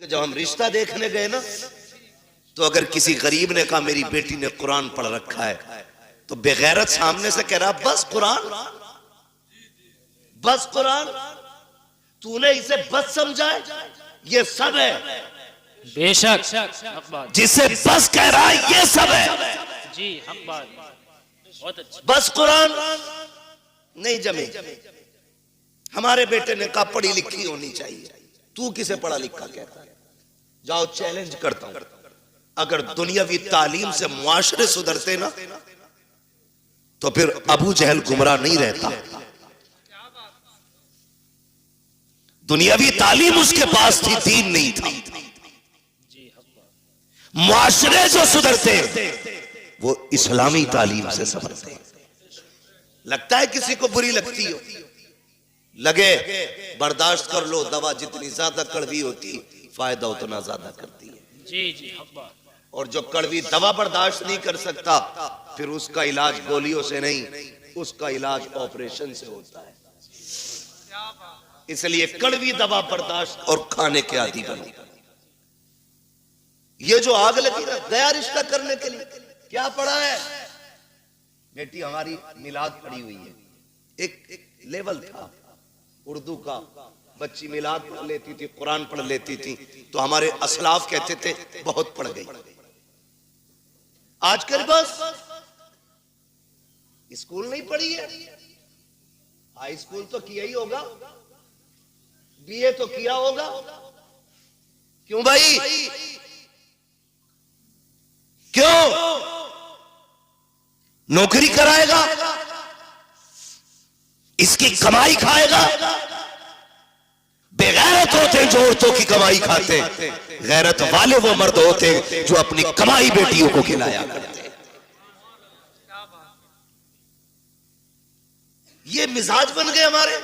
कि जब हम रिश्ता देखने गए ना, तो अगर किसी गरीब ने कहा मेरी बेटी ने कुरान पढ़ रखा है, तो बेगैरत सामने से कह रहा बस कुरान, बस कुरान, तूने इसे बस समझा है, ये सब है। बेशक जिसे बस कह रहा है ये सब है जी, हक बात, बहुत अच्छा। बस कुरान नहीं जमे। हमारे बेटे ने कहा पढ़ी लिखी होनी चाहिए, तू किसे पढ़ा लिखा कहता है? जाओ चैलेंज करता हूं, अगर दुनियावी तालीम से मुआशरे सुधरते ना, तो फिर अबू जहल गुमराह नहीं रहता। दुनियावी तालीम उसके पास थी, दीन नहीं था। मुआशरे जो सुधरते वो इस्लामी तालीम से सुधरते। लगता है किसी को बुरी लगती हो, लगे बर्दाश्त कर लो, दवा जितनी ज्यादा कड़वी होती फायदा उतना ज्यादा करती है। जी जी, हक बात। और जो कड़वी दवा बर्दाश्त नहीं कर सकता, फिर उसका इलाज गोलियों से नहीं, उसका इलाज ऑपरेशन से होता है। इसलिए कड़वी दवा बर्दाश्त और खाने के आदी बनो। ये जो आग लगी ना गया रिश्ता करने के लिए, क्या पढ़ा है? बेटी हमारी मिलाद पढ़ी हुई है। एक लेवल था उर्दू का, बच्ची मिलाद पढ़ लेती थी, कुरान पढ़ लेती थी, तो हमारे असलाफ कहते थे बहुत पढ़ गई। आजकल बस स्कूल नहीं पढ़ी है, हाई स्कूल तो किया ही होगा, बीए तो किया होगा। क्यों भाई, क्यों? नौकरी कराएगा, इसकी कमाई खाएगा। बेगैरत होते जो औरतों की कमाई खाते, गैरत वाले वो मर्द होते जो अपनी कमाई बेटियों को खिलाया करते। ये मिजाज बन गए हमारे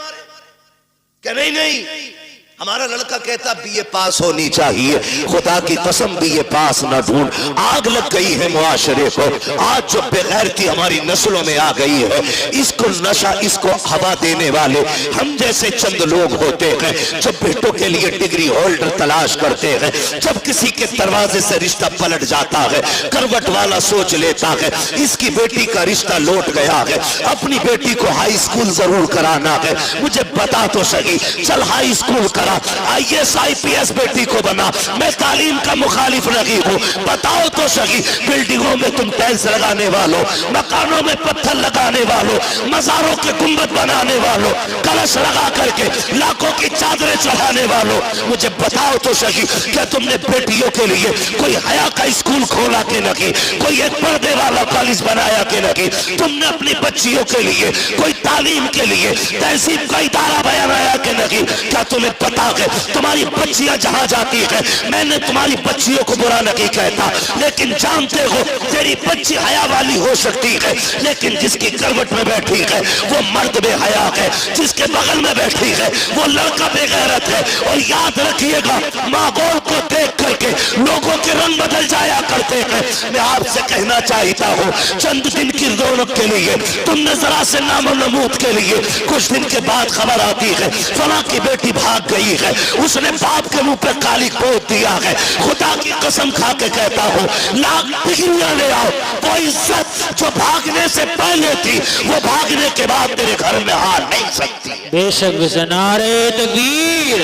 क्या? नहीं नहीं, हमारा लड़का कहता बीए पास होनी चाहिए, खुदा की कसम बीए पास ना ढूंढ। आग लग गई है मुआशरे को, आज जो बेगैरती हमारी नस्लों में आ गई है, इसको नशा, इसको हवा देने वाले हम जैसे चंद लोग होते हैं जो बेटों के लिए डिग्री होल्डर तलाश करते हैं। जब किसी के दरवाजे से रिश्ता पलट जाता है, करवट वाला सोच लेता है इसकी बेटी का रिश्ता लौट गया है, अपनी बेटी को हाई स्कूल जरूर कराना है, मुझे बता तो सही, चल हाई स्कूल IAS IPS बेटी को बना। मैं तालीम का मुखालिफ नहीं हूं, बताओ तो सही, बिल्डिंगों में तुम टाइल्स लगाने वालों, मकानों में पत्थर लगाने वालों, मज़ारों के गुंबद बनाने वालों, कलश लगा करके लाखों की चादरें चढ़ाने वालों, मुझे बताओ तो सही, क्या तुमने बेटियों के लिए कोई हया का स्कूल खोला के नहीं, कोई एक पर्दे वाला कॉलेज बनाया के नहीं? तुमने अपनी बच्चियों के लिए कोई तालीम के लिए तहसीब का इदारा बनाया के नहीं? क्या तुम्हें पता है तुम्हारी बच्चियां जहां जाती है, मैंने तुम्हारी बच्चियों को बुरा नहीं कहता, लेकिन जानते हो तेरी बच्ची हया वाली हो सकती है, लेकिन जिसकी करवट में बैठी है वो मर्द बेहया है, जिसके बगल में बैठी है वो लड़का बेगैरत है। और याद रखिएगा, माहौल को देख करके लोगों के रंग बदल जाया करते हैं। मैं आपसे कहना चाहता हूँ, चंद दिन की रौनक के लिए तुमने जरा से नामो नमूद के लिए कुछ दिन के बाद खबर आती है फला की बेटी भाग गई है, उसने बाप के मुंह पे काली पोत दिया है। खुदा की कसम खा के कहता हूँ, लाख डिग्रियां ले आओ, वो इज्जत जो भागने से पहले थी वो भागने के बाद तेरे घर में आ नहीं सकती। बेशक नारे तकबीर,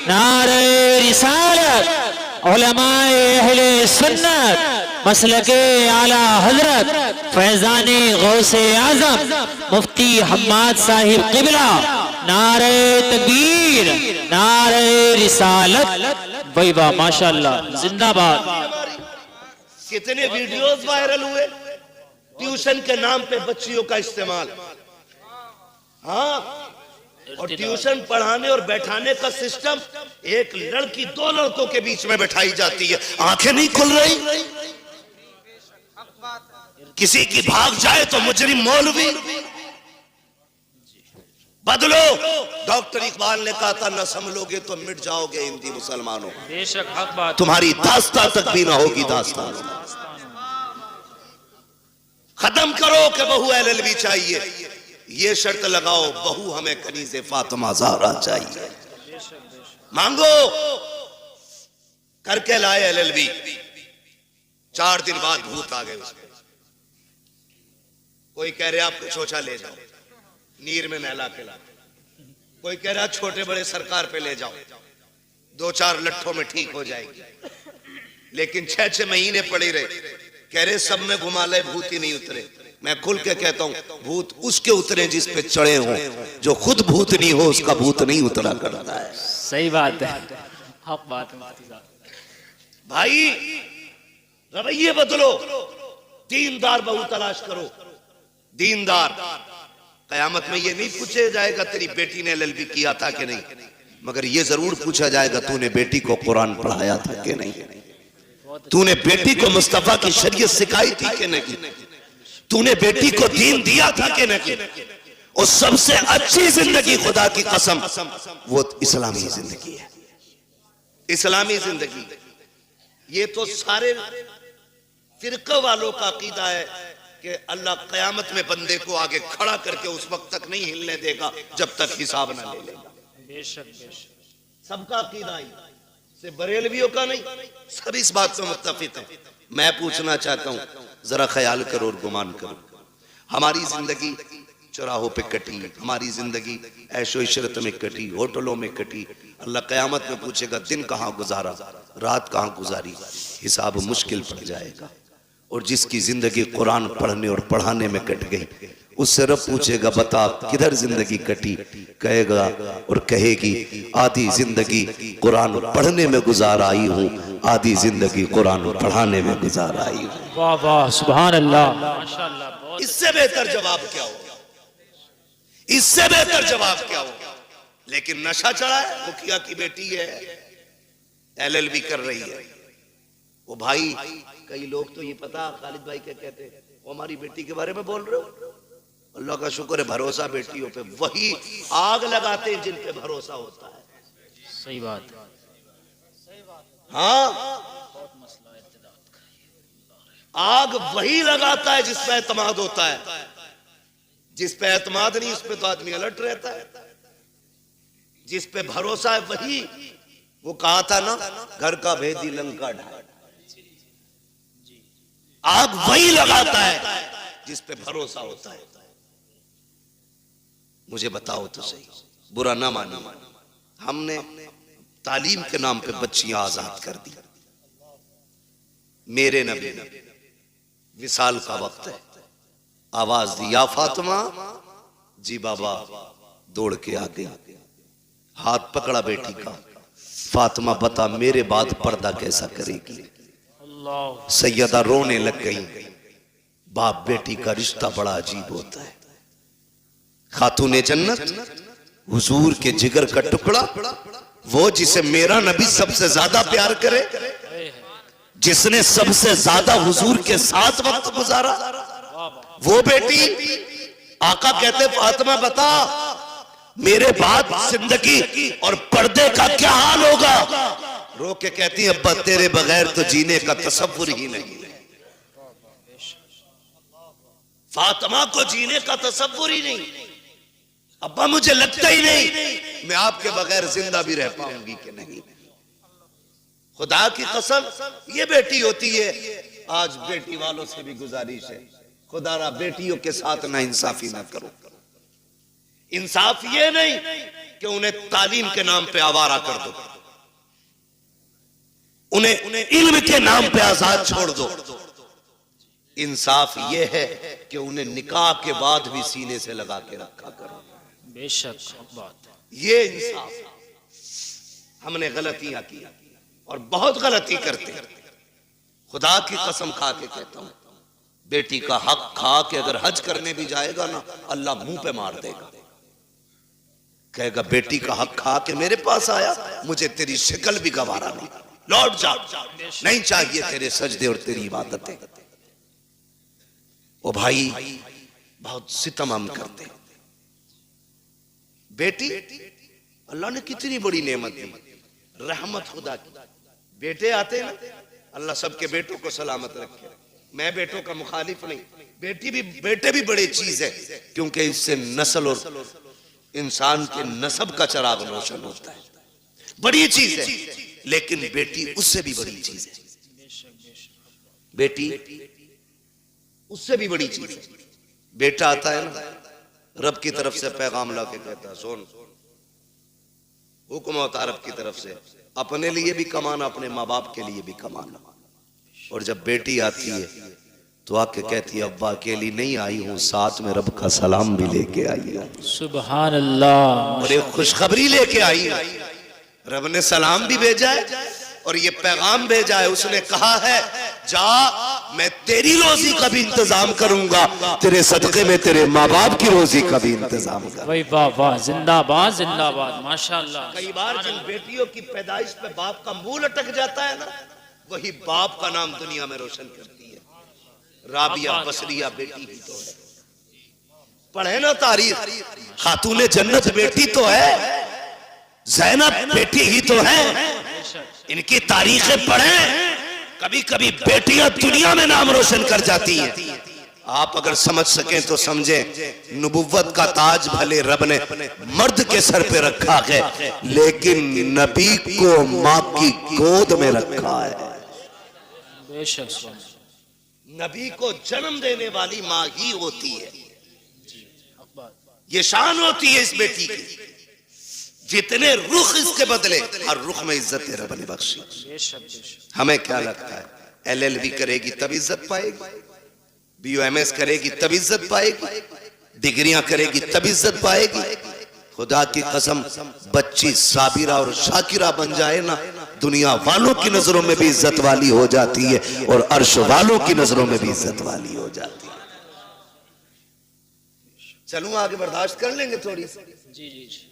नारे रिसालत, उलमाए अहले सुन्नत, मसलके आला हजरत फैजाने गौसे आजम मुफ्ती हम्माद साहिब किबला, नारे तकबीर, नारे रिसालत। भाई वाह, माशाअल्लाह, जिंदाबाद। कितने वीडियोस वायरल हुए ट्यूशन के नाम पे बच्चियों का इस्तेमाल। हाँ, और ट्यूशन पढ़ाने और बैठाने का सिस्टम, एक लड़की दो लड़कों के बीच में बैठाई जाती है, आंखें नहीं खुल रही, किसी की भाग जाए तो मुजरिम मौलवी। बदलो, डॉक्टर इकबाल ने कहा था न संभलोगे तो मिट जाओगे हिंदी मुसलमानों। बेशक हक बात, तुम्हारी दास्तां तक भी ना होगी दास्तां। खत्म करो कि बहू LLB चाहिए, ये शर्त लगाओ बहू हमें कनीज़े फातिमा ज़हरा चाहिए। मांगो, करके लाए एलएलबी, 4 दिन बाद भूत आ गए उसके। कोई कह रहा आपको चोचा ले जाओ, नीर में नहला के ला। कोई कह रहा छोटे बड़े सरकार पे ले जाओ, 2-4 लट्ठों में ठीक हो जाएगी। लेकिन 6-6 महीने पड़े रहे, कह रहे सब में घुमा ले, भूत ही नहीं उतरे। मैं खुल के कहता हूं, भूत उसके उतरे जिस पे चढ़े हों, जो खुद भूत नहीं हो उसका भूत नहीं उतरा करता है। सही बात है, हक बात है मुफ्ती साहब। भाई रवैये बदलो, दीनदार बहू तलाश करो, दीनदार। कयामत में ये नहीं पूछा जाएगा तेरी बेटी ने एलएलबी किया था कि नहीं, मगर ये जरूर पूछा जाएगा तूने बेटी को कुरान पढ़ाया था कि नहीं, तूने बेटी को मुस्तफा की शरीयत सिखाई थी कि नहीं, तूने बेटी को दीन दिया था कि नहीं। और सबसे अच्छी जिंदगी खुदा की कसम वो इस्लामी जिंदगी है, इस्लामी जिंदगी। ये तो सारे फिरका वालों का अकीदा है कि अल्लाह कयामत में बंदे को आगे खड़ा करके उस वक्त तक नहीं हिलने देगा जब तक हिसाब ना ले लेगा। बेशक बेशक सबका अकीदा ही से बरेलवियों का नहीं, सब इस बात से मुत्तफिक है। मैं पूछना चाहता हूं, जरा ख्याल करो और गुमान करो, हमारी जिंदगी चौराहों पे कटी, हमारी जिंदगी ऐशो इशरत में कटी, होटलों में कटी। अल्लाह कयामत में पूछेगा दिन कहाँ गुजारा, रात कहाँ गुजारी, हिसाब मुश्किल पड़ जाएगा। और जिसकी जिंदगी कुरान पढ़ने और पढ़ाने में कट गई, उससे रब पूछेगा बता किधर जिंदगी कटी, कहेगा और कहेगी आधी जिंदगी कुरान पढ़ने में गुजार आई हूँ, आधी जिंदगी कुरान पढ़ाने में गुजार आई हूँ। वाह वाह सुभान अल्लाह माशाअल्लाह। इससे बेहतर जवाब क्या होगा, इससे बेहतर जवाब क्या होगा। लेकिन नशा चढ़ा है, मुखिया की बेटी है, एलएलबी कर रही है। वो भाई कई लोग तो ये पता खालिद भाई क्या कहते हैं, वो हमारी बेटी के बारे में बोल रहे हो, अल्लाह का शुक्र है भरोसा बेटियों पे, वही आग लगाते हैं जिन पे भरोसा होता है। सही बात है। हाँ, आग वही लगाता है जिस पे एतमाद होता है, जिस पे एतमाद नहीं उस पे तो आदमी अलर्ट रहता है। जिस पे भरोसा है वही, वो कहा था ना घर का भेदी लंका ढाए, आग वही लगाता है जिस पे भरोसा होता है। मुझे बताओ तो सही, बुरा ना मानो, हमने तालीम के नाम पे बच्चियां आजाद कर दी। मेरे नबी ने विसाल का वक्त है, आवाज दी या फातिमा, जी बाबा दौड़ के आ गई, हाथ पकड़ा बेटी का, फातिमा बता मेरे बाद पर्दा कैसा करेगी। सैयदा रोने लग गई। बाप बेटी का रिश्ता बड़ा अजीब होता है। खातूने जन्नत हुजूर के जिगर का टुकड़ा, वो जिसे मेरा नबी सबसे ज्यादा प्यार करे, जिसने सबसे ज्यादा हुजूर के साथ वक्त गुजारा, वो बेटी आका कहते फातिमा बता मेरे बाद जिंदगी और पर्दे का क्या हाल होगा। रो के कहती है अब्बा तेरे बगैर तो जीने का तसव्वुर ही नहीं है। फातिमा को जीने का तसव्वुर ही नहीं, अब्बा मुझे लगता ही नहीं मैं आपके बगैर जिंदा भी रह पाऊंगी कि नहीं। खुदा की कसम ये बेटी होती है। आज बेटी वालों से भी गुजारिश है, खुदा रा बेटियों के साथ ना इंसाफी ना करो। इंसाफ ये नहीं कि उन्हें तालीम के नाम पे आवारा कर दो, उन्हें इल्म के नाम पे आजाद छोड़ दो। इंसाफ ये है कि उन्हें निकाह के बाद भी सीने से लगा के रखा करो। बेशक बात है, ये इंसाफ। हमने गलतियां की और बहुत गलती करते हैं। खुदा की कसम खा के कहता हूं, बेटी का हक खा के अगर हज करने भी जाएगा ना, अल्लाह मुंह पे मार देगा। कहेगा बेटी का हक खा के मेरे पास आया, मुझे तेरी शक्ल भी गवारा नहीं, लौट जा, नहीं चाहिए तेरे सजदे और तेरी इबादतें। ओ भाई बहुत सितम हम करते। बेटी अल्लाह ने कितनी बड़ी नेमत दी, रहमत खुदा की। बेटे आते ना, अल्लाह सबके बेटों को सलामत रखे। मैं बेटों का मुखालिफ नहीं, बेटे भी बड़ी चीज है, क्योंकि इससे नस्ल और इंसान के नसब का चराग रोशन होता है, बड़ी चीज है। लेकिन बेटी उससे भी बड़ी चीज है। बेटी उससे भी बड़ी चीज है। बेटा आता है ना, रब की तरफ से पैगाम ला के कहता है, सुन, हुक्म होता रब की तरफ से, अपने लिए भी कमाना, अपने माँ बाप के लिए भी कमाना। और जब बेटी आती है तो आके कहती है, अब्बा अकेली नहीं आई हूं, साथ में रब का सलाम भी लेके आई हूं। सुभान अल्लाह। और एक खुशखबरी लेके आई है। रब ने सलाम भी भेजा है और ये पैगाम भेजा है। उसने कहा है, जा, मैं तेरी रोजी का भी इंतजाम करूंगा, तेरे सदके में तेरे माँ बाप की रोजी का भी इंतजाम करूंगा। भाई वाह वाह, जिंदाबाद जिंदाबाद, माशाअल्लाह। कई बार जिन बेटियों की पैदाइश पे बाप का मुंह लटक जाता है ना, वही बाप का नाम दुनिया में रोशन करती है। राबिया बसरिया बेटी ही तो है। पढ़े ना तारीख, खातूने जन्नत बेटी तो है, ज़ैनब बेटी ही तो है। इनकी तारीखें पढ़े, कभी कभी बेटियां दुनिया में नाम रोशन कर जाती हैं। आप अगर समझ सकें तो समझें, नबुव्वत का ताज भले रब ने मर्द के सर पे रखा है, लेकिन नबी को माँ की गोद में रखा है। बेशक, नबी को जन्म देने वाली माँ ही होती है। ये शान होती है इस बेटी की। जितने रुख इसके बदले, हर रुख में इज्जत रब ने बख्शी। हमें क्या लगता है, LLB करेगी तब इज्जत पाएगी, BUMS करेगी तब इज्जत पाएगी, डिग्रियां करेगी तब इज्जत पाएगी। खुदा की कसम, बच्ची साबिरा और शाकिरा बन जाए ना, दुनिया वालों की नजरों में भी इज्जत वाली हो जाती है और अर्श वालों की नजरों में भी इज्जत वाली हो जाती है। चलूं आगे, बर्दाश्त कर लेंगे थोड़ी। जी जी जी,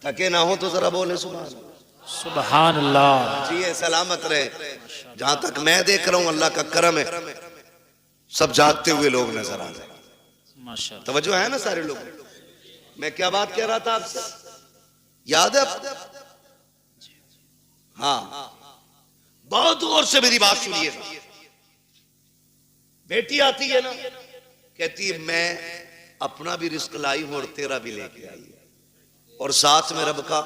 थके ना हो तो जरा बोले सुभान सुभान अल्लाह। जी, सलामत रहे। जहां तक मैं देख रहा हूं, अल्लाह का करम है, सब जागते हुए लोग नजर आ रहे हैं। माशाअल्लाह, तवज्जो है ना सारे लोग। मैं क्या बात कह रहा था आपसे, याद है आपको? हाँ, बहुत गौर से मेरी बात सुनिएगा। बेटी आती है ना, कहती है, मैं अपना भी रिस्क लाई हूं और तेरा भी लेके आई है, और साथ में रब का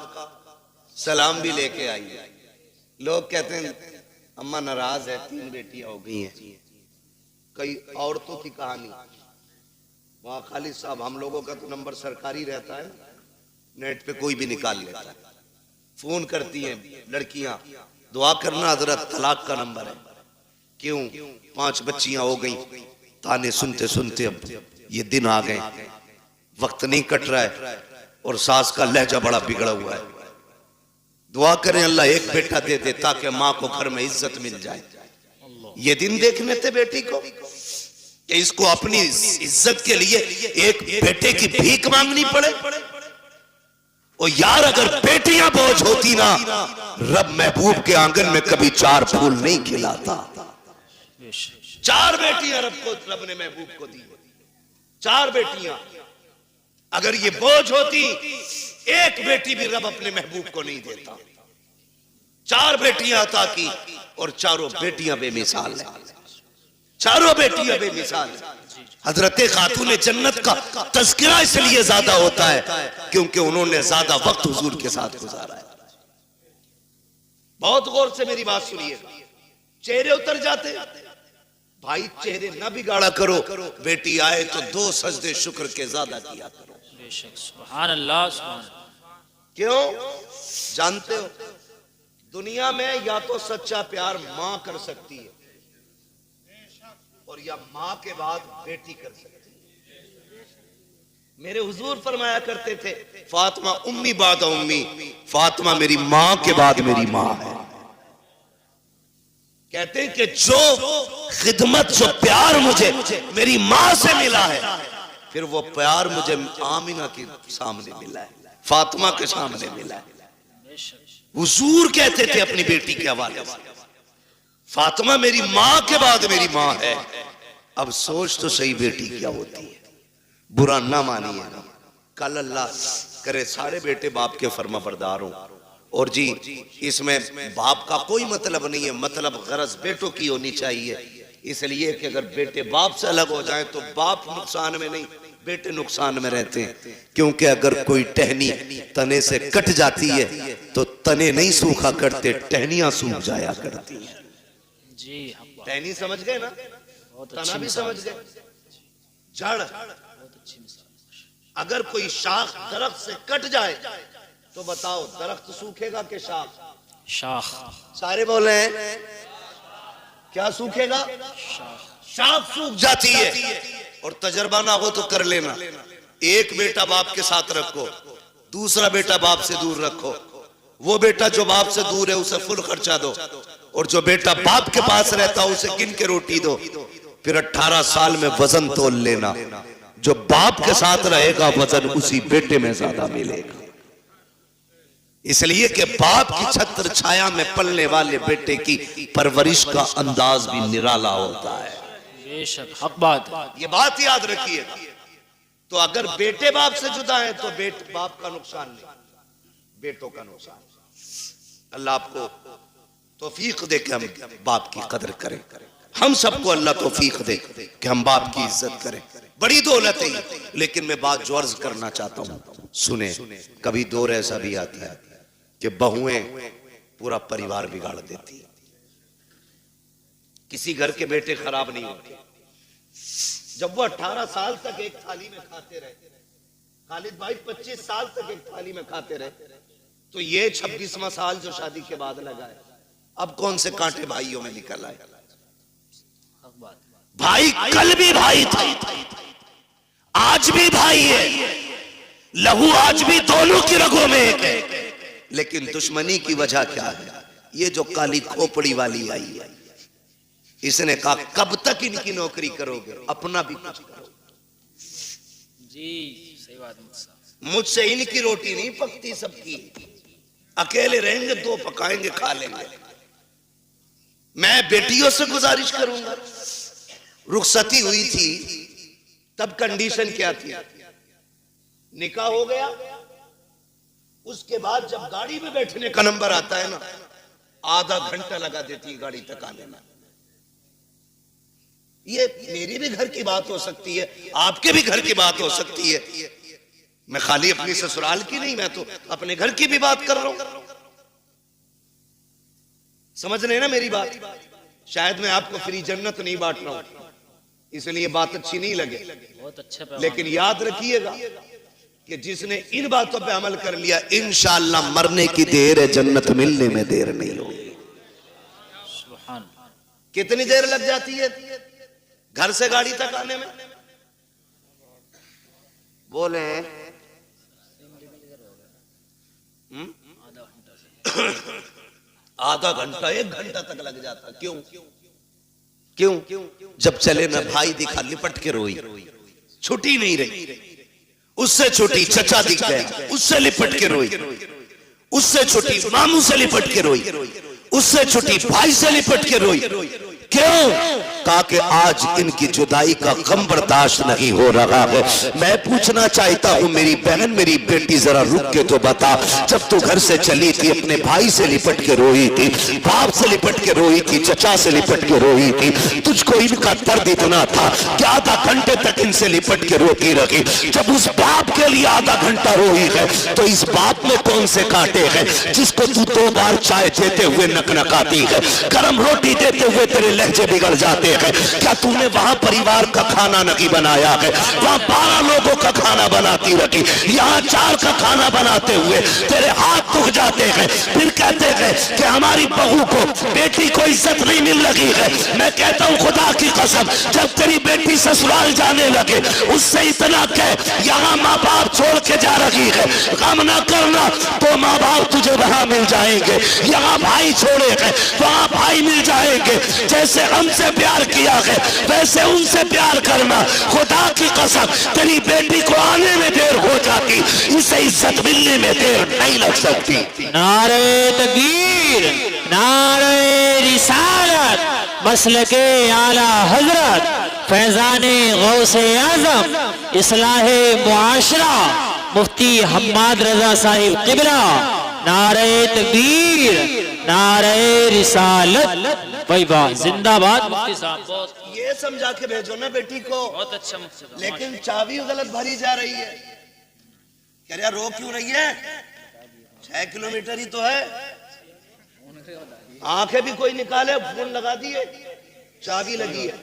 सलाम भी लेके आई है। लोग कहते हैं, अम्मा नाराज है, 3 बेटियां हो गई हैं। कई औरतों की कहानी, वहां खालिद साहब, हम लोगों का तो नंबर सरकारी रहता है, नेट पे कोई भी निकाल लेता है। फोन करती हैं लड़कियां, दुआ करना हजरत, तलाक का नंबर है। क्यों? 5 बच्चियां हो गई। ताने सुनते सुनते अब ये दिन आ गए, वक्त नहीं कट रहा है और सास का लहजा बड़ा बिगड़ा हुआ है। दुआ करें अल्लाह एक बेटा दे दे ताकि माँ को घर में इज्जत मिल जाए। ये दिन देखने थे बेटी को कि इसको अपनी इज्जत के लिए एक बेटे की भीख मांगनी पड़े। और यार, अगर बेटियां बोझ होती ना, रब महबूब के आंगन में कभी 4 फूल नहीं खिलाता। 4 बेटियां रब ने महबूब को दी, 4 बेटियां। अगर ये बोझ होती, एक बेटी भी रब अपने महबूब को नहीं देता। 4 बेटियां अता की और चारों बेटियां बेमिसाल है। चारों बेटियां बेमिसाल है। हजरत खातून जन्नत का तज़किरा इसलिए ज्यादा होता है क्योंकि उन्होंने ज्यादा वक्त हुजूर के साथ गुजारा है। बहुत गौर से मेरी बात सुनिएगा। चेहरे उतर जाते भाई, चेहरे ना बिगाड़ा करो। बेटी आए तो 2 सजदे शुक्र के ज्यादा किया करो। सुभान अल्लाह, सुभान। क्यों? जानते हो, दुनिया में या तो सच्चा प्यार मां कर सकती है और या मां के बाद बेटी कर सकती है। मेरे हुजूर फरमाया करते थे, फातिमा उम्मी बाद उम्मी, फातिमा मेरी मां के बाद मेरी मां है। कहते हैं कि जो खिदमत, जो प्यार मुझे मेरी मां से मिला है, फिर वो प्यार मुझे आमिना के सामने मिला है, फातिमा के सामने मिला है। हुजूर कहते थे अपनी बेटी के हवाले से, फातिमा मेरी मां के बाद मेरी मां है। अब सोच तो सही, बेटी क्या होती है। बुरा ना मानिए, कल अल्लाह करे सारे बेटे बाप के फर्मा बरदार हों। और जी, इसमें बाप का कोई मतलब नहीं है, मतलब गरज बेटों की होनी चाहिए। इसलिए कि अगर बेटे बाप से अलग हो जाए तो बाप नुकसान में नहीं, बेटे नुकसान में रहते हैं, क्योंकि अगर कोई टहनी तने से कट जाती है तो तने नहीं सूखा करते, टहनियां सूख जाया करती हैं। जी हक बात, टहनी समझ गए ना, बहुत तना अच्छी भी मिसाल, समझ गए। जड़, बहुत अच्छी मिसाल। अगर कोई शाख दरख्त से कट जाए तो बताओ दरख्त सूखेगा कि शाख? शाख, सारे बोले हैं क्या सूखेगा? शाख, शाख सूख जाती है। और तजर्बा ना हो तो कर लेना, एक बेटा बाप के साथ रखो, दूसरा बेटा बाप से दूर रखो। वो बेटा जो बाप से दूर है उसे फुल खर्चा दो, और जो बेटा बाप के पास रहता है उसे गिन के रोटी दो। फिर 18 साल में वजन तोल लेना, जो बाप के साथ रहेगा वजन उसी बेटे में ज्यादा मिलेगा। इसलिए कि बाप की छत्र छाया में पलने वाले बेटे की परवरिश का अंदाज भी निराला होता है। बेशक हक बात है। ये बात याद रखिएगा। तो अगर बेटे बाप से जुदा है तो बाप का नुकसान नहीं, बेटों का नुकसान। अल्लाह आपको तौफीक दे कि हम बाप की कदर करें। हम सबको अल्लाह तौफीक दे कि हम बाप की इज्जत करें। बड़ी दौलत है, लेकिन मैं बात जो अर्ज करना चाहता हूं सुने। कभी दौर ऐसा भी आता है कि बहुएं पूरा परिवार बिगाड़ देती है। किसी घर के बेटे खराब नहीं होते। जब वो 18 साल तक एक थाली में खाते रहे, खालिद भाई 25 साल तक एक थाली में खाते रहे, तो ये 26वां साल जो शादी के बाद लगा है, अब कौन से कांटे भाइयों में निकल आए? हक बात, भाई कल भी भाई था, आज भी भाई है, लहू आज भी दोनों की रगों में एक है। लेकिन दुश्मनी की वजह क्या है? ये जो काली खोपड़ी वाली आई है, इसने कहा कब तक इनकी नौकरी करोगे, अपना भी कुछ करो। जी सही बात है। मुझसे इनकी रोटी नहीं पकती सबकी, अकेले रहेंगे दो पकाएंगे खा लेंगे। मैं बेटियों से गुजारिश करूंगा। रुखसती हुई थी तब कंडीशन क्या थी? निकाह हो गया, उसके बाद जब गाड़ी में बैठने का नंबर आता है ना, आधा घंटा लगा देती है गाड़ी तक आने में। ये मेरी भी घर की बात हो सकती है, आपके भी घर की बात हो सकती है। मैं खाली अपनी ससुराल की नहीं, मैं तो अपने घर की भी बात कर रहा हूं। समझ रहे हैं ना मेरी बात? शायद मैं आपको फ्री जन्नत नहीं बांट रहा हूं, इसलिए बात अच्छी नहीं लगे, बहुत अच्छे, लेकिन याद रखिएगा कि जिसने इन बातों पे अमल कर लिया, इंशाअल्लाह मरने की देर है, जन्नत मिलने में देर नहीं होगी। सुभान। कितनी देर लग जाती है घर से गाड़ी तक आने में? बोले आधा घंटा 1 घंटा तक लग जाता। क्यों? क्यों? जब चले ना भाई दिखा लिपट के रोई, छुट्टी नहीं रही। उससे छोटी चचा दिख गया, उससे लिपट के रोई। उससे छोटी मामू से लिपट के रोई। उससे छोटी भाई से लिपट के रोई। क्यों? कहा कि आज इनकी जुदाई का गम बर्दाश्त नहीं हो रहा है। मैं पूछना चाहता हूं मेरी बहन, मेरी बेटी, जरा रुक के तो बता, जब तू घर से चली थी अपने भाई से लिपट के रोई थी, बाप से लिपट के रोई थी, चचा से लिपट के रोई थी, तुझको इनका दर्द इतना था कि आधा घंटे तक इनसे लिपट के रोती रही। जब उस बाप के लिए आधा घंटा रोई है तो इस बाप में कौन से कांटे हैं जिसको तू 2 बार चाय देते हुए नकनकाती है, गरम रोटी देते हुए तेरे लहजे बिगड़ जाते हैं? क्या तूने वहां परिवार का खाना नहीं बनाया है? वहां 12 लोगों का खाना बनाती रही, यहाँ 4 का खाना बनाते हुए तेरे हाथ दुख जाते हैं। फिर कहते हैं कि हमारी बहू को, बेटी को इज्जत नहीं मिल रही है। मैं कहता हूँ खुदा की कसम, जब तेरी बेटी ससुराल जाने लगे उससे इतना कह, यहाँ माँ बाप छोड़ के जा रही है, गम ना करना, तो माँ बाप तुझे वहां मिल जाएंगे। यहाँ भाई छोड़े हैं, वहां भाई मिल जाएंगे। जैसे हमसे प्यार किया है वैसे उनसे प्यार करना। खुदा की कसम, तेरी बेटी को आने में देर हो जाती, इसे इज्जत मिलने में देर नहीं लग सकती। नारे तकबीर, नारे रिसालत, मसलके आला हजरत, फैजाने गौसे आजम, इस्लाहे मुआशरा, मुफ्ती हम्माद रजा साहिब किबला। नारे तकबीर, नारे रिसालत। भाई वाह, जिंदाबाद मुफ्ती साहब। बहुत ये समझा के भेजो ना बेटी को। बहुत अच्छा मुफ्ती साहब। लेकिन चाबी गलत भरी जा रही है। कह रहा रो क्यों रही है? 6 किलोमीटर ही तो है। आंखें भी कोई निकाले, फोन लगा दिए, चाबी लगी है।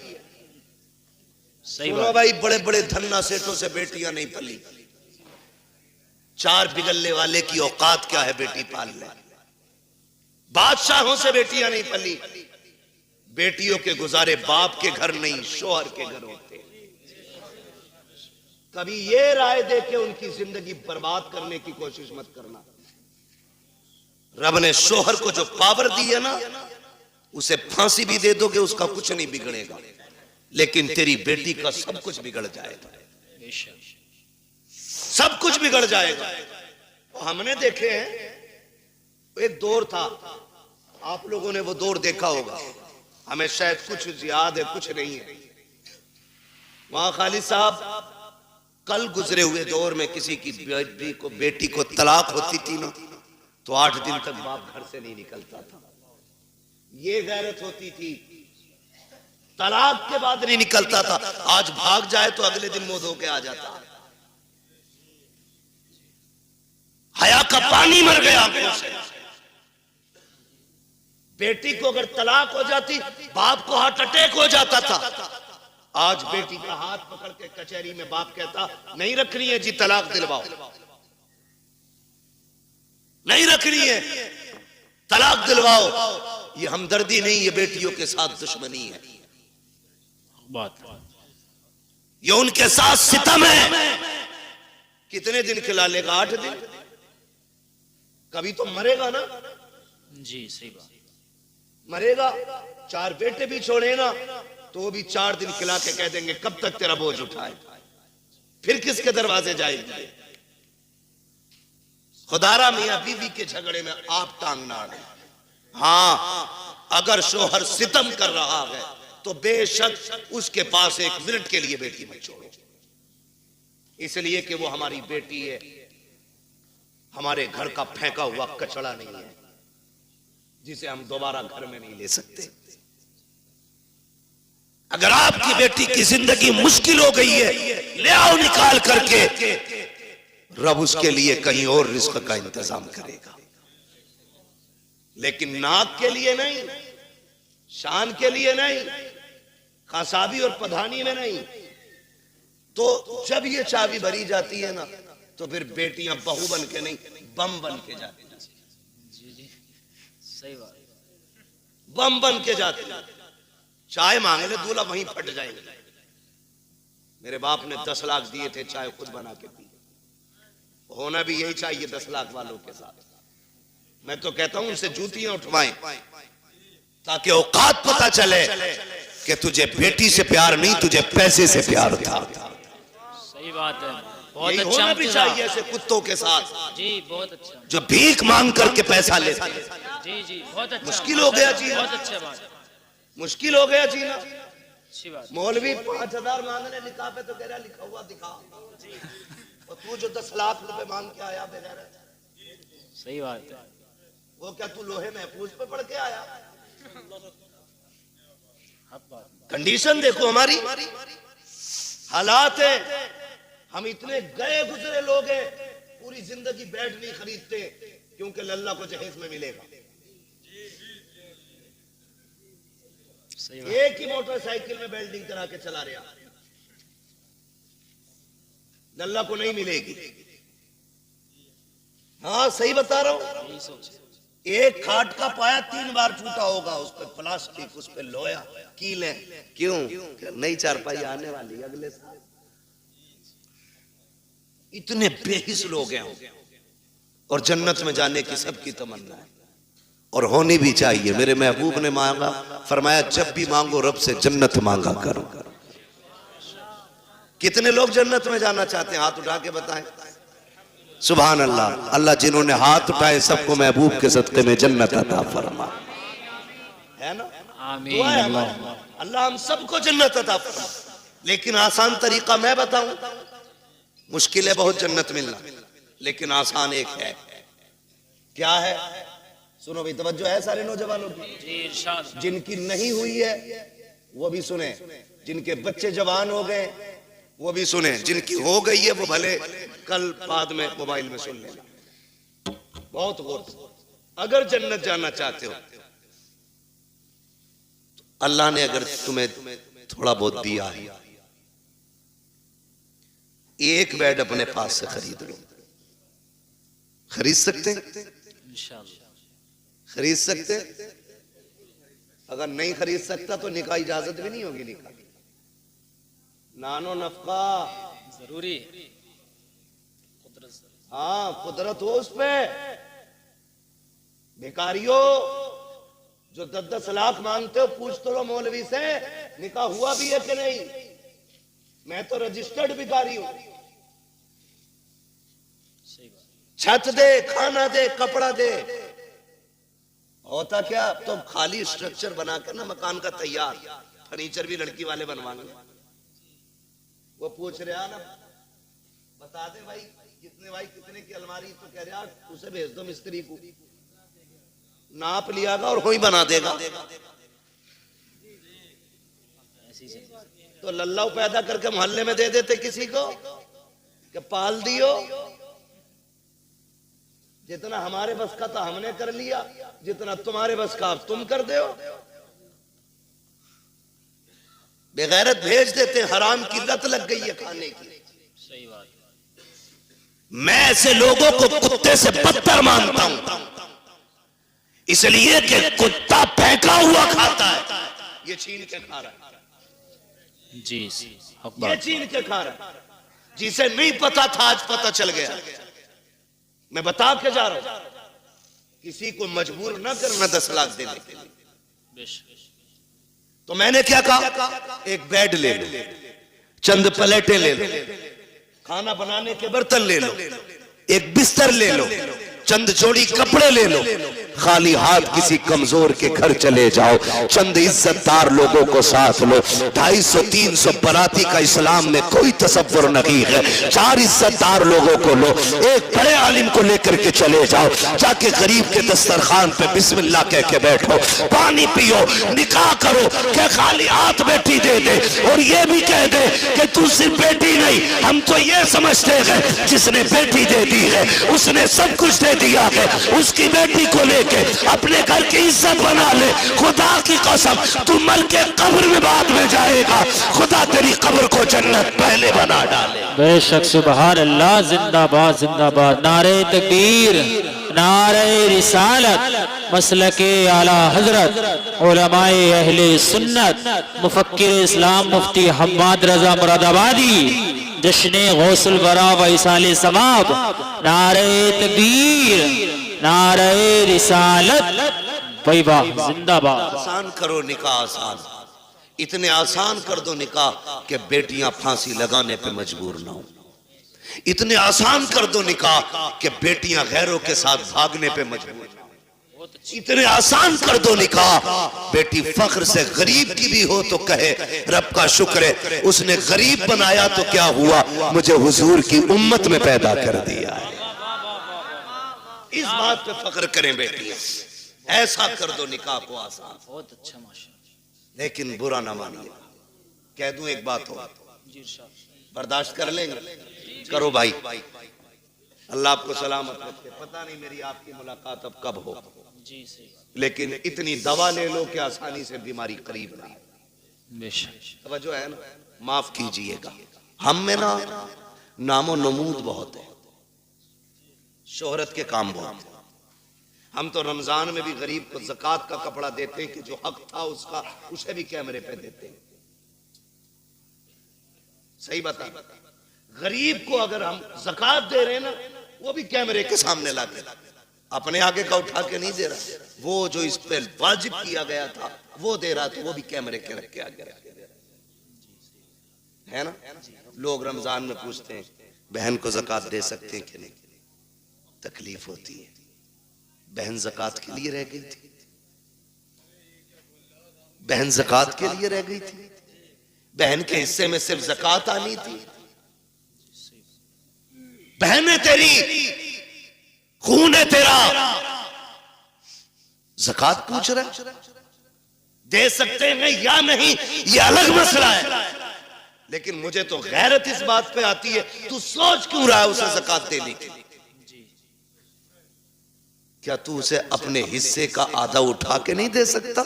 सही सुनो बात। भाई, बड़े बड़े धन्ना सेठों से बेटियां नहीं पली। 4 बिगलने वाले की औकात क्या है बेटी पाल ले। बादशाहों से बेटियां नहीं पली। बेटियों के गुजारे बाप के घर नहीं, शोहर के घर होते। कभी ये राय दे के उनकी जिंदगी बर्बाद करने की कोशिश मत करना। रब ने शोहर को जो पावर दी है ना, उसे फांसी भी दे दोगे उसका कुछ नहीं बिगड़ेगा, लेकिन तेरी बेटी का सब कुछ बिगड़ जाएगा। सब कुछ बिगड़ जाएगा। तो हमने देखे हैं, एक दौर था, आप लोगों ने वो दौर देखा होगा, हमें शायद कुछ याद है कुछ नहीं है। वहां खालिद साहब, कल गुजरे हुए दौर में किसी की बेटी को तलाक होती थी ना, तो 8 दिन तक बाप घर से नहीं निकलता था। ये गैरत होती थी। तलाक के बाद नहीं निकलता था। आज भाग जाए तो अगले दिन मुंह धो के आ जाता। हया का पानी मर गया आंखों से। बेटी को अगर तलाक हो जाती, बाप को हार्ट अटैक हो जाता था। आज बेटी का हाथ पकड़ के कचहरी में बाप कहता, नहीं रखनी है जी, तलाक दिलवाओ। नहीं रखनी है, तलाक दिलवाओ। ये हमदर्दी नहीं, ये बेटियों के साथ दुश्मनी है। बात ये उनके साथ सितम है। कितने दिन खिला लेगा? 8 दिन। कभी तो मरेगा ना। जी सही बात। मरेगा। 4 बेटे भी छोड़े ना, तो भी 4 दिन खिला के कह देंगे कब तक तेरा बोझ उठाए, फिर किसके दरवाजे जाएगी? खुदारा मियां बीवी के झगड़े में आप टांग ना अड़े। हाँ, अगर शोहर सितम कर रहा है तो बेशक उसके पास 1 मिनट के लिए बेटी मत छोड़ो, इसलिए कि वो हमारी बेटी है, हमारे घर का फेंका हुआ कचड़ा नहीं है जिसे हम दोबारा घर में नहीं ले सकते। अगर आपकी बेटी की जिंदगी मुश्किल हो गई है, ले आओ निकाल करके, रब उसके लिए कहीं और रिस्क का इंतजाम करेगा। लेकिन नाक के लिए नहीं, शान के लिए नहीं, खासाबी और पधानी में नहीं। तो जब ये चाबी भरी जाती है ना, तो फिर बेटियां बहू बन के नहीं, बम बन के जाती हैं। जी जी सही बात। बम बन के जाती हैं। चाय मांगे ले दूल्हा वहीं फट जाएंगे। मेरे बाप ने 10 लाख दिए थे, चाय खुद बना के पी। होना भी यही चाहिए 10 लाख वालों के साथ। मैं तो कहता हूं उनसे जूतियां उठवाएं, ताकि औकात पता चले कि तुझे बेटी से प्यार नहीं, तुझे पैसे से प्यार था। सही बात है। बहुत यही अच्छा होना भी मुफ्ती चाहिए साहब। ऐसे कुत्तों के साथ जी बहुत अच्छा। जो भीख मांग करके पैसा लेते हैं। जी जी बहुत अच्छा। मुश्किल हो गया जीना। बहुत अच्छा बात। मुश्किल हो गया जीना। अच्छी बात। मौलवी 5000 मांगने निकाह पे तो कह रहा लिखा हुआ दिखा, और तू जो 10 लाख रुपए मांग के आया बेचारा, सही बात है। वो क्या तू लोहे महफूज पे पढ़ के आया? कंडीशन देखो हमारी, हालात है। हम इतने गए गुजरे लोग हैं, पूरी जिंदगी बेड नहीं खरीदते क्योंकि लल्ला को जहेज में मिलेगा। सही बात। एक ही मोटरसाइकिल में वेल्डिंग करा के चला रहा, लल्ला को नहीं मिलेगी। हाँ सही बता रहा हूं। यही सोच। एक खाट का पाया 3 बार टूटा होगा, उस पर प्लास्टिक, उस पर लोहा, कीलें। क्यों? नई चारपाई आने वाली अगले साल। इतने बेहिस लोग हैं, और जन्नत में जाने की सबकी तमन्ना है, और होनी भी चाहिए। मेरे महबूब ने मांगा, फरमाया जब भी मांगो रब से जन्नत मांगा करो। कितने लोग जन्नत में जाना चाहते हैं? हाथ उठा के बताएं। सुभान अल्लाह। अल्लाह जिन्होंने हाथ उठाए सबको महबूब के सदके में जन्नत अता फरमा, है ना? आमीन। अल्लाह हम सबको जन्नत अता फरमा। लेकिन आसान तरीका मैं बताऊं, मुश्किल है बहुत जन्नत मिलना, लेकिन आसान एक है। क्या है? सुनो भाई, तवज्जो है सारे नौजवानों की। जी इरशाद। जिनकी नहीं हुई है वो भी सुने, जिनके बच्चे जवान हो गए वो भी सुने, जिनकी हो गई है वो भले कल बाद में मोबाइल में सुन लेना। बहुत गौर से, अगर जन्नत जाना चाहते हो तो अल्लाह ने अगर तुम्हें थोड़ा बहुत दिया है, एक बेड अपने पास से खरीद लो। खरीद सकते हैं? इंशाअल्लाह खरीद सकते? अगर नहीं खरीद सकता तो निकाह इजाजत भी नहीं होगी। निकाह नानो नफका जरूरी। हाँ, कुदरत हो उस पे। भिखारियों जो 10-10 लाख मांगते हो, पूछ तो लो मौलवी से निकाह हुआ भी है कि नहीं। मैं तो रजिस्टर्ड भिखारी हूं। छत दे, खाना दे, कपड़ा दे। होता क्या, तो खाली स्ट्रक्चर बना कर ना मकान का तैयार, फर्नीचर भी लड़की वाले बनवाएंगे। वो पूछ रहा ना, बता दे भाई कितने की अलमारी, तो कह रहा उसे भेज दो मिस्त्री को, नाप लियागा और वही बना देगा। तो लल्लाऊ पैदा करके मोहल्ले में दे देते किसी को कि पाल दियो। जितना हमारे बस का था हमने कर लिया, जितना तुम्हारे बस का तुम कर दो। बेगैरत भेज देते, हराम की लत लग गई है खाने की। सही बात। मैं ऐसे लोगों को कुत्ते से बदतर मानता हूं, इसलिए कि कुत्ता फेंका हुआ खाता है, ये छीन के खा रहा है। जी ये छीन के खा रहा है। जिसे नहीं पता था आज पता चल गया। मैं बता के जा रहा हूं, किसी को मजबूर न करना 10 लाख देने के लिए। तो मैंने क्या कहा, एक बेड ले लो, चंद प्लेटें ले लो, खाना बनाने के बर्तन ले लो, एक बिस्तर ले लो, चंद जोड़ी कपड़े ले लो, खाली हाथ किसी कमजोर के घर चले जाओ, चंद इज्जतदार लोगों को साथ लो। 250-300 बराती का इस्लाम में कोई तसव्वुर नहीं है। 4 इज्जतदार लोगों को लो, एक बड़े आलिम को लेकर के चले जाओ, जाके गरीब के दस्तरखान पे बिस्मिल्लाह कह के बैठो, पानी पियो, निकाह करो। क्या खाली हाथ बेटी दे दे और ये भी कह दे कि तू सिर्फ बेटी नहीं, हम तो ये समझते हैं जिसने बेटी दे दी है उसने सब कुछ दे दिया है। उसकी बेटी को लेके अपने घर की इज्जत बना ले। खुदा की कसम, तू मर के कब्र में बाद में जाएगा, खुदा तेरी कब्र को जन्नत पहले बना डाले। बेशक सुभान अल्लाह। जिंदाबाद जिंदाबाद। नारे तकबीर, नारे रिसालत, मसलके आला हजरत, उलमाए अहले सुन्नत, मुफक्किर इस्लाम मुफ्ती हम्माद रजा मुरादाबादी, जश्ने गौसुल बरा व इसाले सवाब। नारे तकबीर, नारे रिसालत, भाई वाह, जिंदाबाद। आसान करो निकाह, आसान, इतने आसान कर दो निकाह कि बेटियां फांसी लगाने पे मजबूर ना हो। इतने आसान कर दो निकाह कि बेटियां गैरों के साथ भागने पे मजबूर ना हो। इतने आसान कर दो निकाह, बेटी फख्र से गरीब की भी हो तो कहे रब का शुक्र है उसने गरीब बनाया तो क्या हुआ, मुझे हुजूर की उम्मत में पैदा कर दिया है। इस बात पे फख्र करें बेटियां। ऐसा कर दो निकाह को आसान। बहुत अच्छा माशाअल्लाह। लेकिन बुरा ना मानिए, कह दूं एक बात हो, जी इरशाद। बर्दाश्त कर लेंगे? करो भाई, अल्लाह आपको सलामत रखे। पता नहीं मेरी आपकी मुलाकात अब कब हो, जी सही। लेकिन इतनी दवा ले लो कि आसानी से बीमारी करीब ना। बेशक। तवज्जो है ना? माफ कीजिएगा, हम में ना नामो नमूद बहुत है, शोहरत के काम बहुत है। हम तो रमजान में भी गरीब को ज़कात का कपड़ा देते हैं कि जो हक था उसका, उसे भी कैमरे पे देते हैं। सही बता, गरीब को अगर हम ज़कात दे रहे हैं ना, वो भी कैमरे के सामने लाते, अपने आगे का उठा के नहीं दे रहा। वो जो इस पे वाजिब किया गया था वो दे रहा, तो वो भी कैमरे के रख के आगे रख है ना। लोग रमजान में पूछते हैं बहन को ज़कात दे सकते हैं कि नहीं, तकलीफ होती है। बहन ज़कात के लिए रह गई थी, बहन ज़कात के लिए रह गई थी, बहन के हिस्से में सिर्फ ज़कात आनी थी। बहन है तेरी, खून है तेरा, ज़कात पूछ रहा है, दे सकते हैं या नहीं ये अलग मसला है, लेकिन मुझे तो गैरत इस बात पे आती है, तू सोच क्यों रहा है उसे ज़कात देने की? क्या तू उसे अपने हिस्से का आधा उठा के नहीं दे सकता?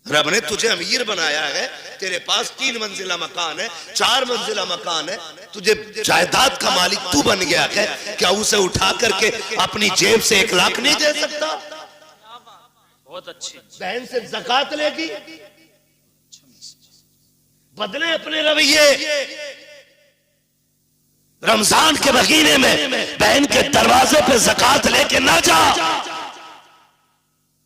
रब ने तुझे अमीर बनाया है, तेरे पास 3 मंजिला मकान है, 4 मंजिला मकान है, तुझे जायदाद का मालिक तू बन गया है, क्या उसे उठा करके अपनी जेब से 1 लाख नहीं दे सकता? बहुत अच्छी। बहन से ज़कात लेगी, बदले अपने रवैये। रमजान के महीने में बहन के दरवाजे पे ज़कात लेके ना जा।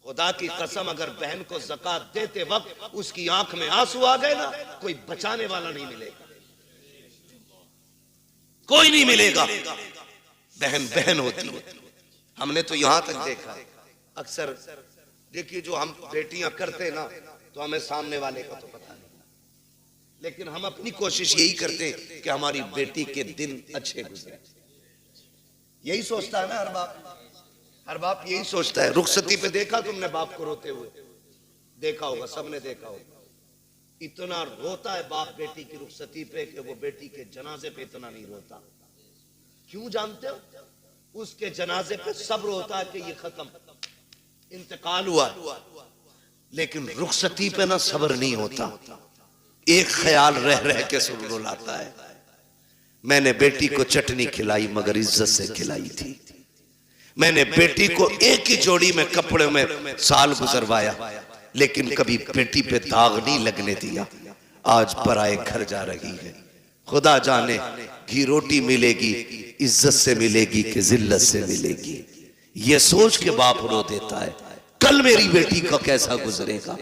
खुदा की कसम, अगर बहन को ज़कात देते वक्त उसकी आंख में आंसू आ गए ना, कोई बचाने वाला नहीं मिलेगा, कोई नहीं मिलेगा। बहन बहन होती है। हमने तो यहां तक देखा है, अक्सर देखिए जो हम बेटियां करते ना, तो हमें सामने वाले का तो पता नहीं, लेकिन हम अपनी कोशिश यही करते हैं कि हमारी बेटी के दिन अच्छे गुजरे। यही सोचता है ना हर बाप, हर बाप यही सोचता है। रुखसती पे देखा तुमने बाप को रोते हुए? देखा होगा, सबने देखा होगा। इतना रोता है बाप बेटी की रुखसती पे कि वो बेटी के जनाजे पे इतना नहीं रोता। क्यों जानते हो? उसके जनाजे पे सब्र होता है कि ये खत्म, इंतकाल हुआ, लेकिन रुखसती पे ना सब्र नहीं होता। एक ख्याल रह रह के रुलाता है, मैंने बेटी को चटनी खिलाई मगर इज्जत से खिलाई थी, मैंने बेटी को एक ही जोड़ी में कपड़े में साल गुजरवाया, लेकिन कभी बेटी पे दाग नहीं लगने दिया। आज पराए घर जा रही है, खुदा जाने घी रोटी मिलेगी इज्जत से मिलेगी कि जिल्लत से मिलेगी। ये सोच के बाप रो देता है, कल मेरी बेटी का कैसा गुजरेगा।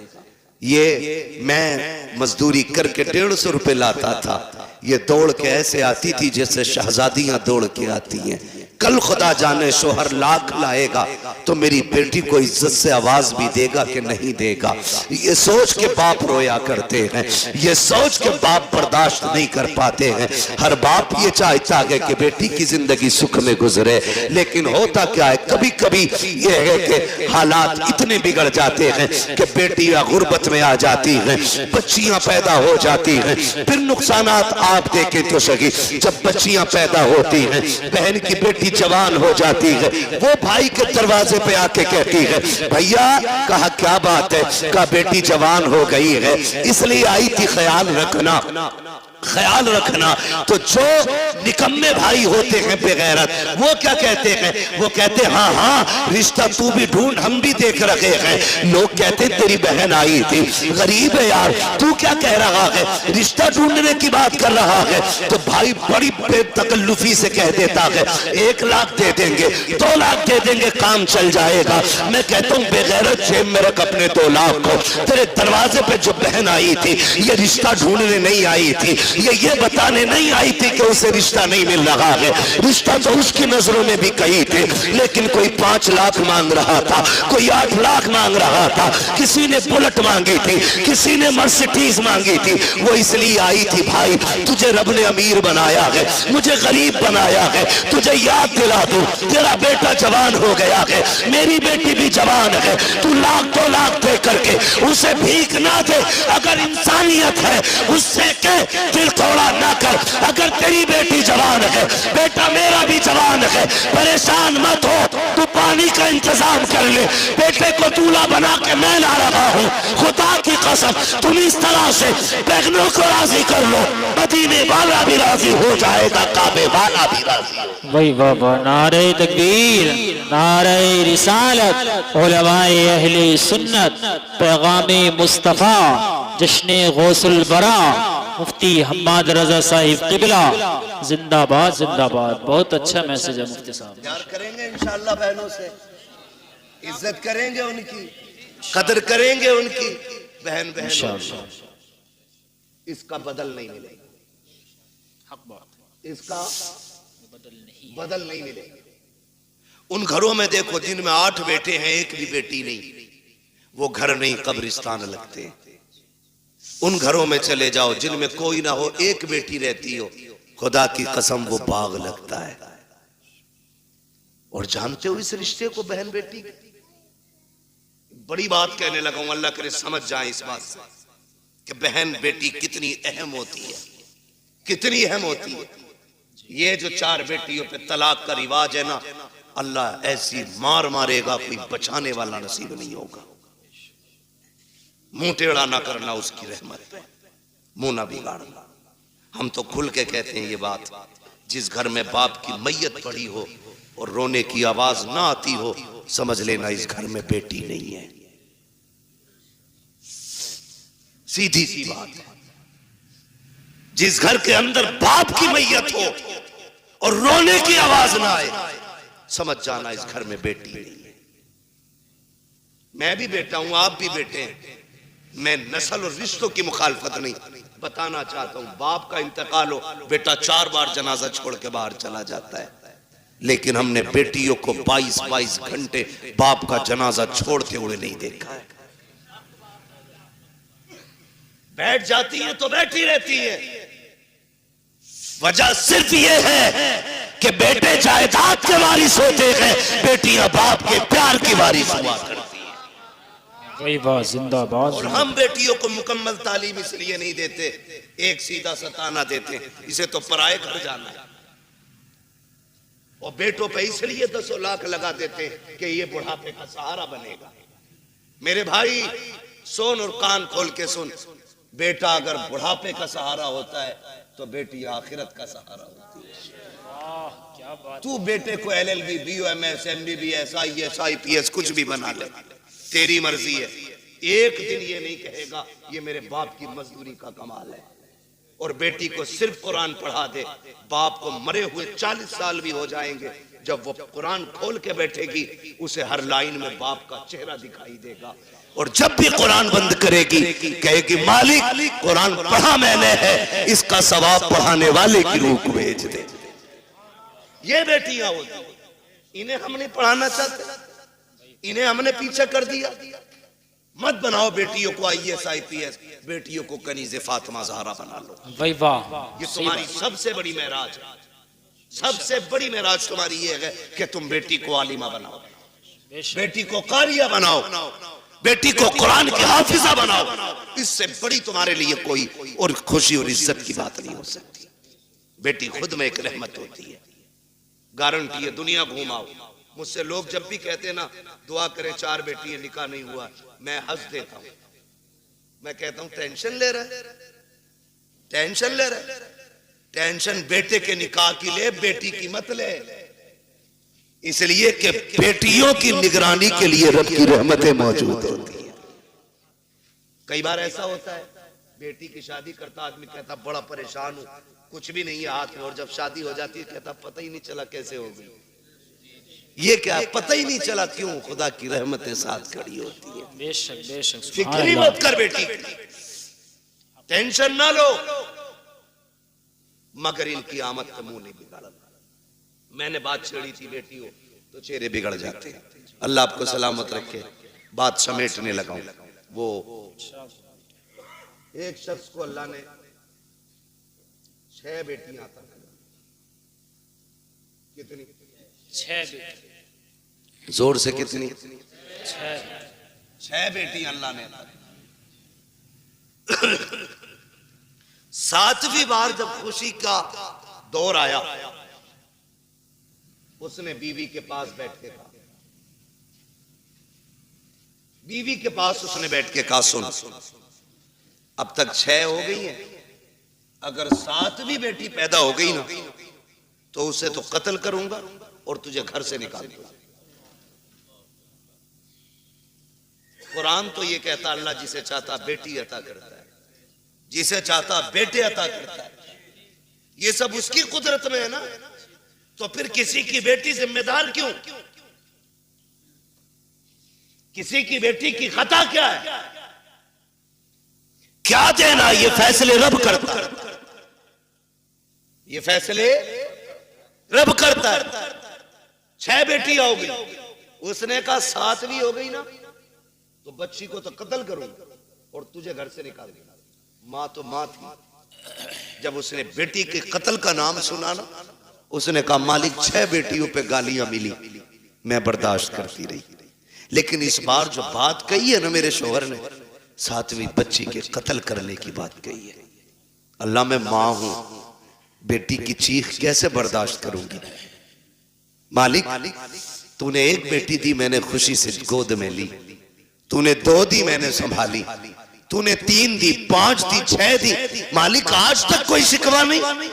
ये मैं मजदूरी करके 150 रुपए लाता था, ये दौड़ के ऐसे आती थी जैसे शहजादियां दौड़ के आती हैं। कल खुदा जाने शोहर लाख लाएगा तो मेरी बेटी को इज्जत से आवाज भी देगा कि नहीं देगा। ये सोच के बाप रोया करते हैं, ये सोच के बाप बर्दाश्त नहीं कर पाते हैं। हर बाप ये चाहता है कि बेटी की जिंदगी सुख में गुजरे, लेकिन होता क्या है, कभी कभी ये है कि हालात इतने बिगड़ जाते हैं कि बेटियां गुर्बत में आ जाती हैं, बच्चियां पैदा हो जाती हैं। फिर नुकसानात आप देखे तो सही, जब बच्चियां पैदा होती हैं, बहन की बेटी जवान हो जाती है, वो भाई के दरवाजे पे आके कहती है, भैया कहा क्या बात है, कहा बेटी जवान हो गई है इसलिए आई थी, ख्याल रखना, ख्याल रखना। तो जो निकम्मे भाई होते हैं बेगैरत, वो क्या कहते हैं, वो कहते हैं हाँ हाँ रिश्ता तू भी ढूंढ, हम भी देख रहे हैं। लोग कहते तेरी बहन आई थी, गरीब है यार, तू क्या कह रहा है, रिश्ता ढूंढने की बात कर रहा है। तो भाई बड़ी बेतकल्लुफी से कह देता है 1 लाख दे देंगे, 2 लाख दे देंगे, काम चल जाएगा। मैं कहता हूँ बेगैरत, जेब में रख अपने 2 लाख को। तेरे दरवाजे पे जो बहन आई थी ये रिश्ता ढूंढने नहीं आई थी, ये बताने नहीं आई थी कि उसे रिश्ता नहीं मिल रहा है। रिश्ता तो उसकी नजरों में भी कही थे, लेकिन कोई 5 लाख मांग रहा था, कोई 8 लाख मांग रहा था, किसी ने बुलेट मांगी थी, किसी ने मर्सिडीज मांगी थी। वो इसलिए आई थी भाई तुझे रब ने अमीर बनाया है, मुझे गरीब बनाया है, तुझे याद दिला दूं तेरा बेटा जवान हो गया है, मेरी बेटी भी जवान है, तू 1-2 लाख दे करके उसे भीख ना दे। अगर इंसानियत है उससे कह दिल थोड़ा ना कर। अगर तेरी बेटी जवान है, बेटा मेरा भी जवान है, परेशान मत हो, तू पानी का इंतजाम कर ले, बेटे को दूल्हा बना के मैं ला रहा हूँ। खुदा की कसम तुम इस तरह से बहनों को राजी कर लो, मदीने वाला भी राजी हो जाएगा, काबे वाला भी राजी हो। वही बाबा, नारे तकबीर, नारे रिसालत, उलमाए अहले सुन्नत, पैगामे मुस्तफा, जश्ने गौसुल बरा, मुफ्ती हम्माद रजा साहिब किबला, जिंदाबाद जिंदाबाद। बहुत अच्छा मैसेज है मुफ्ती साहब। प्यार करेंगे इंशाअल्लाह बहनों से, इज्जत करेंगे उनकी, कदर करेंगे उनकी, बहन बहन, इसका बदल नहीं मिलेगा, हक बात, इसका बदल नहीं मिलेगा। उन घरों में देखो जिनमें 8 बेटे हैं, एक भी बेटी नहीं, वो घर नहीं कब्रिस्तान लगते। उन घरों में चले जाओ जिनमें कोई ना हो, एक बेटी रहती हो, खुदा की कसम वो बाग लगता है। और जानते हो इस रिश्ते को बहन बेटी, बड़ी बात कहने लगा हूं, अल्लाह करे समझ जाए इस बात से कि बहन बेटी कितनी अहम होती है, कितनी अहम होती है। ये जो 4 बेटियों पे तलाक का रिवाज है ना, अल्लाह ऐसी मार मारेगा, कोई बचाने वाला नसीब नहीं होगा। मुंह टेढ़ा ना करना उसकी रहमत पे, मुंह ना बिगाड़ना। हम तो खुल के कहते हैं ये बात, जिस घर में बाप की मैयत पड़ी हो और रोने की आवाज ना आती हो, समझ लेना इस घर में बेटी नहीं है। सीधी सी बात है। जिस घर के अंदर बाप की मैयत हो और रोने की आवाज ना आए, समझ जाना इस घर में बेटी नहीं है। मैं भी बेटा हूं, आप भी बेटे हैं। मैं नस्ल और रिश्तों की मुखालफत नहीं, बताना चाहता हूं बाप का इंतकाल हो, बेटा 4 बार जनाजा छोड़ के बाहर चला जाता है, लेकिन हमने बेटियों को 22-22 घंटे बाप का जनाजा छोड़ते हुए नहीं देखा है। बैठ जाती है तो बैठी रहती है। वजह सिर्फ ये है कि बेटे जायदाद के वारिस होते हैं, बेटियां बाप के प्यार की वारिस हुआ करती हैं। वही बात जिंदाबाद। और हम बेटियों को मुकम्मल तालीम इसलिए नहीं देते, एक सीधा सताना देते हैं, इसे तो पराए घर जाना है। और बेटों पे इसलिए 10 लाख लगा देते हैं कि ये बुढ़ापे का सहारा बनेगा। मेरे भाई सुन और कान खोल के सुन, बेटा अगर बुढ़ापे का सहारा होता है तो बेटी आखिरत का सहारा होती है। तू बेटे को LLB, BOMS, MBBS, IAS, IPS कुछ भी बना ले, तेरी मर्जी है। एक दिन ये नहीं कहेगा ये मेरे बाप की मजदूरी का कमाल है। और बेटी को सिर्फ कुरान पढ़ा दे, बाप को मरे हुए 40 साल भी हो जाएंगे, जब वो कुरान खोल के बैठेगी उसे हर लाइन में बाप का चेहरा दिखाई देगा। और जब भी कुरान बंद करेगी कहेगी मालिक कुरान पढ़ा मैंने है, इसका सवाब पढ़ाने वाले की रूह को भेज दे। ये बेटियां होती, इन्हें हम नहीं पढ़ाना चाहते, इन्हें हमने पीछे कर दिया। मत बनाओ बेटियों को IAS, IPS, बेटियों को कनीज़े फातिमा ज़हरा बना लो। भाई वाह, ये तुम्हारी सबसे बड़ी महराज है। सबसे बड़ी महराज तुम्हारी ये है कि तुम बेटी को आलिमा बनाओ, बेटी को कारिया बनाओ, बेटी को कुरान की हाफिजा बनाओ। इससे बड़ी तुम्हारे लिए कोई और खुशी और इज्जत की बात नहीं हो सकती। बेटी खुद में एक रहमत होती है, गारंटी है। दुनिया घुमाओ, मुझसे लोग जब भी कहते हैं ना दुआ करें 4 बेटियां, निकाह नहीं हुआ, मैं हंस देता हूं। मैं कहता हूं टेंशन ले रहा है, टेंशन ले रहा है। टेंशन बेटे के निकाह की ले, बेटी की मत ले। इसलिए कि बेटियों की निगरानी के लिए रब की रहमतें मौजूद होती हैं। कई बार ऐसा होता है, बेटी की शादी करता आदमी कहता बड़ा परेशान हूं, कुछ भी नहीं है हाथ में, और जब शादी हो जाती है कहता पता ही नहीं चला कैसे हो गई। ये क्या पता ही नहीं चला, क्यों? खुदा की रहमतें साथ खड़ी होती है। बेशक बेशक। फिक्र ही मत कर बेटी, टेंशन ना लो, मगर इनकी आमद का मुंह नहीं बिगाड़ा। मैंने बात छेड़ी थी बेटी हो तो चेहरे बिगड़ जाते हैं। अल्लाह आपको सलामत रखे। बात समेटने लगा हूं। वो एक शख्स को अल्लाह ने 6 बेटियां अता की। कितनी? 6 बेटी। जोर से कितनी? 6 बेटियां अल्लाह ने अता की। 7वीं बार जब खुशी का दौर आया, उसने बीवी के पास बैठ के कहा, बीवी के पास उसने बैठ के कहा सुन, अब तक 6 हो गई हैं, अगर 7वीं बेटी पैदा हो गई ना तो उसे तो कत्ल करूंगा और तुझे घर से निकाल दूंगा। कुरान तो ये कहता अल्लाह जिसे चाहता बेटी अता करता है, जिसे चाहता बेटे अता करता है। ये सब उसकी कुदरत में है ना, तो फिर किसी की बेटी जिम्मेदार क्यों? किसी की बेटी की खता क्या है? क्या देना? ये फैसले रब करता है, ये फैसले रब करता है। 6 बेटियां हो गई, उसने कहा 7वीं हो गई ना तो बच्ची को तो कत्ल करूंगा और तुझे घर से निकाल दूंगा। मां तो मां थी, जब उसने बेटी के कत्ल का नाम सुना ना, उसने कहा मालिक 6 बेटियों पे गालियां मिली, मैं बर्दाश्त करती रही, लेकिन इस बार जो बात कही है ना मेरे शोहर ने, 7वीं बच्ची के कत्ल करने की बात कही है। अल्लाह, मैं मां हूं, बेटी की चीख कैसे बर्दाश्त करूंगी। मालिक, तूने एक बेटी दी, मैंने खुशी से गोद में ली। तूने 2 दी, मैंने संभाली। तूने 3 दी, 5 दी, 6 दी। मालिक, आज तक कोई शिकवा नहीं।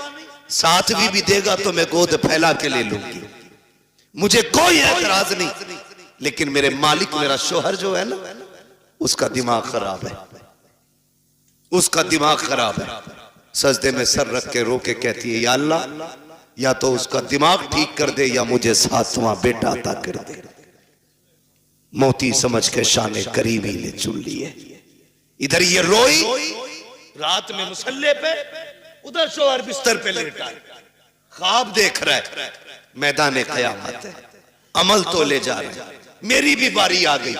7वीं भी देगा तो मैं गोद फैला के ले लूंगी, मुझे कोई एतराज नहीं। लेकिन मेरे मालिक, मेरा शोहर जो है ना, उसका दिमाग खराब है, उसका दिमाग खराब है। सजदे में सर रख के रो के कहती है, या अल्लाह, या तो उसका दिमाग ठीक कर दे या मुझे 7वां बेटा अता कर दे। मोती समझ के शाने करीबी ने चुन लिए। इधर ये रोई रात में मुसल्ले पे, उधर शोहर बिस्तर पे लेटा है, ख्वाब देख रहा है। मैदान क़यामत है, अमल तो ले जा रहे हैं। मेरी भी बारी आ गई,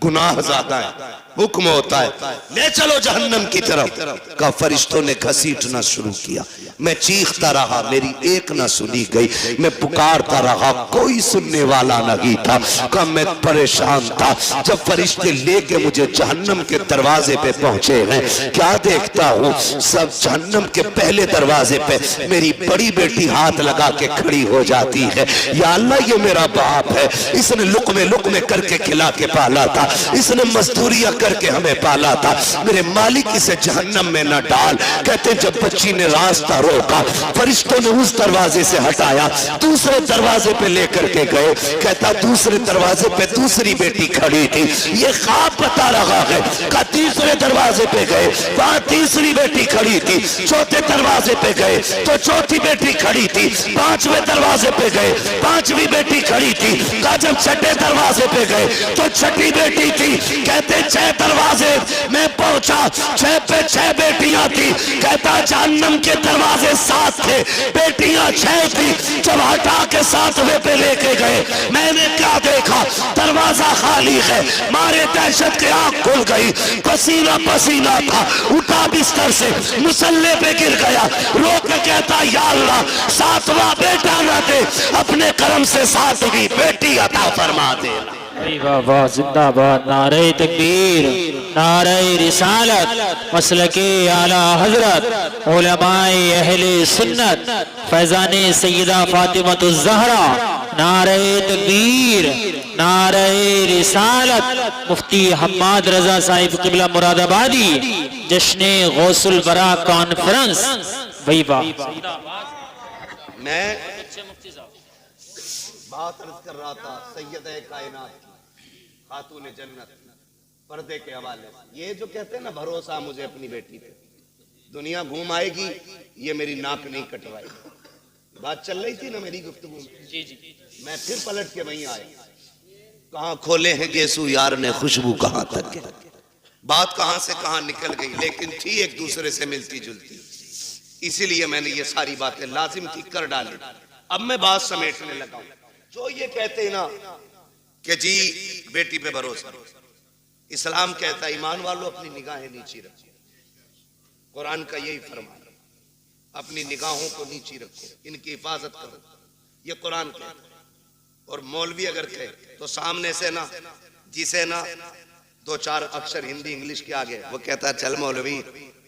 गुनाह ज्यादा है, हुक्म होता है ले चलो जहन्नम की तरफ। का फरिश्तों ने घसीटना शुरू किया। मैं चीखता रहा, मेरी एक ना सुनी गई। मैं पुकारता रहा, कोई सुनने वाला नहीं था। का मैं परेशान था। जब फरिश्ते लेके मुझे जहन्नम के दरवाजे पे पहुंचे हैं, क्या देखता हूँ, सब जहन्नम के पहले दरवाजे पे मेरी बड़ी बेटी हाथ लगा के खड़ी हो जाती है। या अल्लाह, ये मेरा बाप है, इसने लुकमे लुकमे करके खिला के पाला था, इसने मजदूरियां करके हमें पाला था। मेरे मालिक, इसे जहन्नम में न डाल। कहते जब बच्ची ने रास्ता रोका, फरिश्तों ने उस दरवाजे से हटाया, दूसरे दरवाजे पे लेकर के गए। कहता दूसरे दरवाजे पे दूसरी बेटी खड़ी थी, ये ख्वाब बता रहा है। का तीसरे दरवाजे पे गए, वहां तीसरी बेटी खड़ी थी। चौथे दरवाजे पे गए तो चौथी बेटी खड़ी थी। 5वें दरवाजे पे गए, 5वीं बेटी खड़ी थी। का जब 6ठे दरवाजे पे गए तो 6ठी बेटी थी। कहते 6 दरवाजे मैं पहुंचा, 6 पे 6 बेटियां थी। कहता जहन्नम के दरवाजे 7 थे, बेटियां 6 थी। जब हटा के 7वें पे लेके गए, मैंने क्या देखा, दरवाजा खाली है। मारे दहशत के आंख खुल गई, पसीना पसीना था। उठा बिस्तर से, मुसल्ले पे गिर गया, रो के कहता या अल्लाह, 7वां बेटा न दे, अपने कर्म से 7वीं बेटी अता फरमा दे। वाह वाह, जिंदाबाद। नारे तकबीर, नारे रिसालत, मसलके आला हजरत, उलमाए अहले सुन्नत, फैजाने सैयदा फातिमतुज़ ज़हरा। नारे तकबीर, नारे रिसालत, मुफ्ती हम्माद रजा साहिब क़िबला मुरादाबादी, जश्ने गौसुल बरा कॉन्फ्रेंस। वही वाह। मैं बात अर्ज कर रहा था सैयद-ए कायनात की, खातून जन्नत, पर्दे के हवाले से। ये जो कहते हैं ना, भरोसा मुझे अपनी बेटी पे, दुनिया घूम आएगी, ये मेरी नाक नहीं कटवाएगी। बात चल रही थी ना मेरी गुफ्तगू में। जी जी। मैं फिर पलट के वहीं आया। कहाँ खोले हैं गेसू यार ने खुशबू, कहाँ तक है। बात कहाँ से कहाँ निकल गई, लेकिन थी एक दूसरे से मिलती जुलती। इसीलिए मैंने ये सारी बातें लाजिम थी कर डाली। अब मैं बात समेटने लगा हूं। जो ये कहते हैं ना कि जी बेटी पे भरोसा, इस्लाम कहता है ईमान वालों अपनी निगाहें नीची रखो। कुरान का यही फरमान, अपनी निगाहों को नीची रखो, इनकी हिफाजत करो, ये कुरान कहता है। और मौलवी अगर कहे तो सामने से ना, जिसे ना 2-4 अक्षर हिंदी इंग्लिश के आगे, वो कहता है चल मौलवी,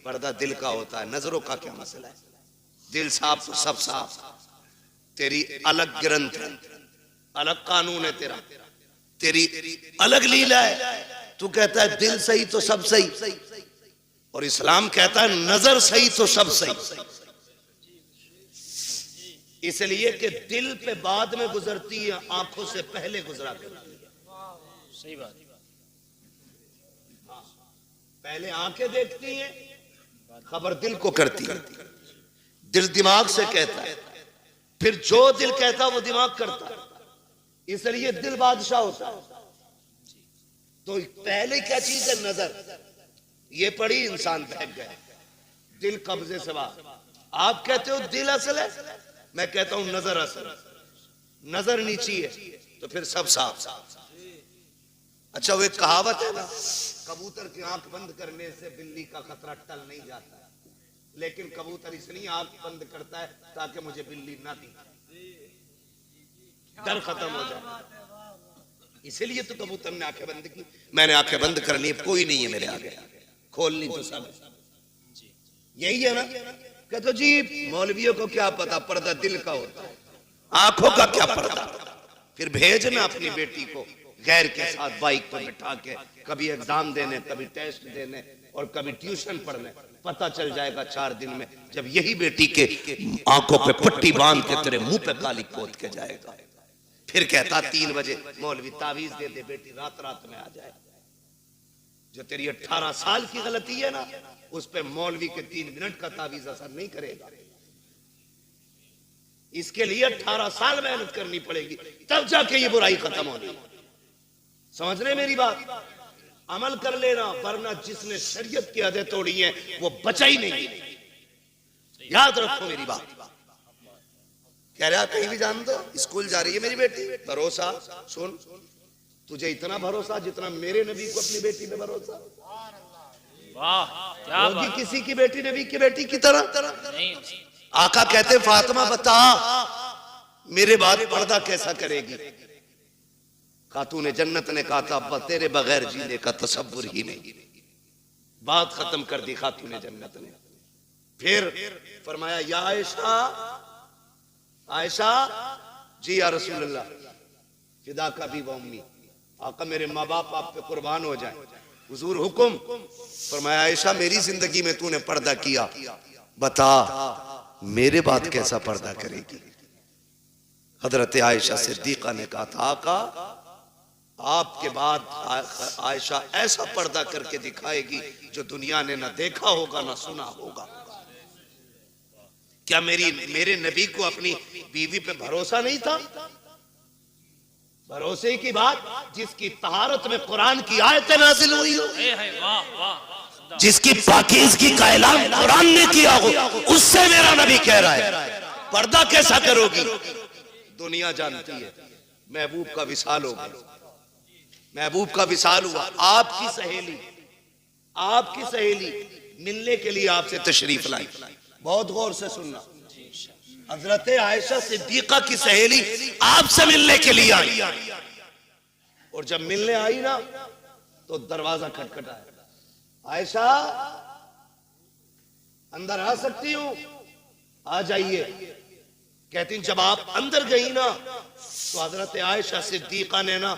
पर्दा दिल का होता है, नजरों का क्या मसला है। दिल साफ तो सब साफ, तेरी अलग ग्रंथ है, अलग कानून है तेरा, तेरी अलग लीला है। तू कहता है दिल सही तो सब सही, और इस्लाम कहता है नजर सही तो सब सही। इसलिए कि दिल पे बाद में गुजरती है, आंखों से पहले गुजरा करती है। सही बात। पहले आंखें देखती हैं, खबर दिल को करती है। दिल दिमाग से कहता है, फिर जो दिल कहता है वो दिमाग करता है। इसलिए दिल बादशाह होता है। तो पहले क्या चीज है, नजर। ये पड़ी, इंसान बहक गए, दिल कब्जे से बाहर। आप कहते हो दिल असल है, मैं कहता हूं नजर असल। नजर नीची है तो फिर सब साफ। अच्छा, वो एक कहावत है ना, कबूतर की आंख बंद करने से बिल्ली का खतरा टल नहीं जाता है, लेकिन कबूतर इसलिए आंख बंद करता है ताकि मुझे बिल्ली ना दिखे, डर खत्म हो जाए। इसीलिए तो कबूतर ने आंखें बंद की। मैंने आंखें बंद कर ली, कोई नहीं है मेरे आगे, खोल ली तो सब यही है ना। कहते जी मौलवियों को क्या पता, पर्दा दिल का होता है, आंखों का क्या पर्दा। फिर भेजना अपनी बेटी को गैर के साथ बाइक पर बिठा के, कभी एग्जाम देने, कभी टेस्ट देने और कभी ट्यूशन पढ़ने। पता चल जाएगा 4 दिन में, जब यही बेटी के आंखों पे पट्टी बांध के तेरे मुंह पे काली पोत के जाएगा। फिर कहता 3 बजे मौलवी तावीज दे दे, बेटी रात रात में आ जाए। जो तेरी 18 साल की गलती है ना, उस पे मौलवी के 3 मिनट का तावीज असर नहीं करेगा। इसके लिए 18 साल मेहनत करनी पड़ेगी, तब जाके ये बुराई खत्म होनी। समझ रहे मेरी बात? अमल कर लेना, वरना जिसने शरीयत की हदें तोड़ी हैं वो बचा ही नहीं। याद रखो मेरी बात। कह रहा कहीं भी जान दो, स्कूल जा रही है मेरी बेटी, भरोसा। सुन, तुझे इतना भरोसा जितना मेरे नबी को अपनी बेटी पे भरोसा। वाह क्या होगी बात। किसी की बेटी नबी की बेटी की तरह? नहीं आका कहते फातिमा बता मेरे बाद पर्दा कैसा करेगी? खातून जन्नत ने कहा था अब्बा तेरे बगैर जीने का तसव्वुर ही नहीं। बात खत्म कर दी खातून जन्नत ने। फिर फरमाया या आयशा, आयशा जी या रसूल अल्लाह, फिदा का भी व उम्मी, आका मेरे माँ बाप आप पे कुर्बान हो जाए, हुजूर हुक्म। फरमाया आयशा मेरी जिंदगी में तूने पर्दा किया, बता मेरे बाद कैसा पर्दा करेगी? हजरत आयशा सिद्दीका ने कहा था आका आपके बाद आयशा ऐसा पर्दा करके दिखाएगी जो दुनिया ने ना देखा होगा ना सुना होगा। क्या मेरे नबी को अपनी बीवी पे भरोसा नहीं था? भरोसे की बात, जिसकी तहारत में कुरान की आयतें नाज़िल हुई हो, वाह वाह, जिसकी पाकीज़गी का ऐलान कुरान ने किया हो, उससे मेरा नबी कह रहा है पर्दा कैसा करोगी? दुनिया जानती है महबूब का विसाल हो गया, महबूब का विसाल हुआ। आपकी सहेली मिलने के लिए आपसे तशरीफ लाई। बहुत गौर से सुनना, हजरत आयशा सिद्दीका की सहेली आपसे मिलने के लिए आई, और जब मिलने आई ना तो दरवाजा खटखटाया, आयशा अंदर आ सकती हूं? आ जाइए। कहती जब आप अंदर गई ना तो हजरत आयशा सिद्दीका ने ना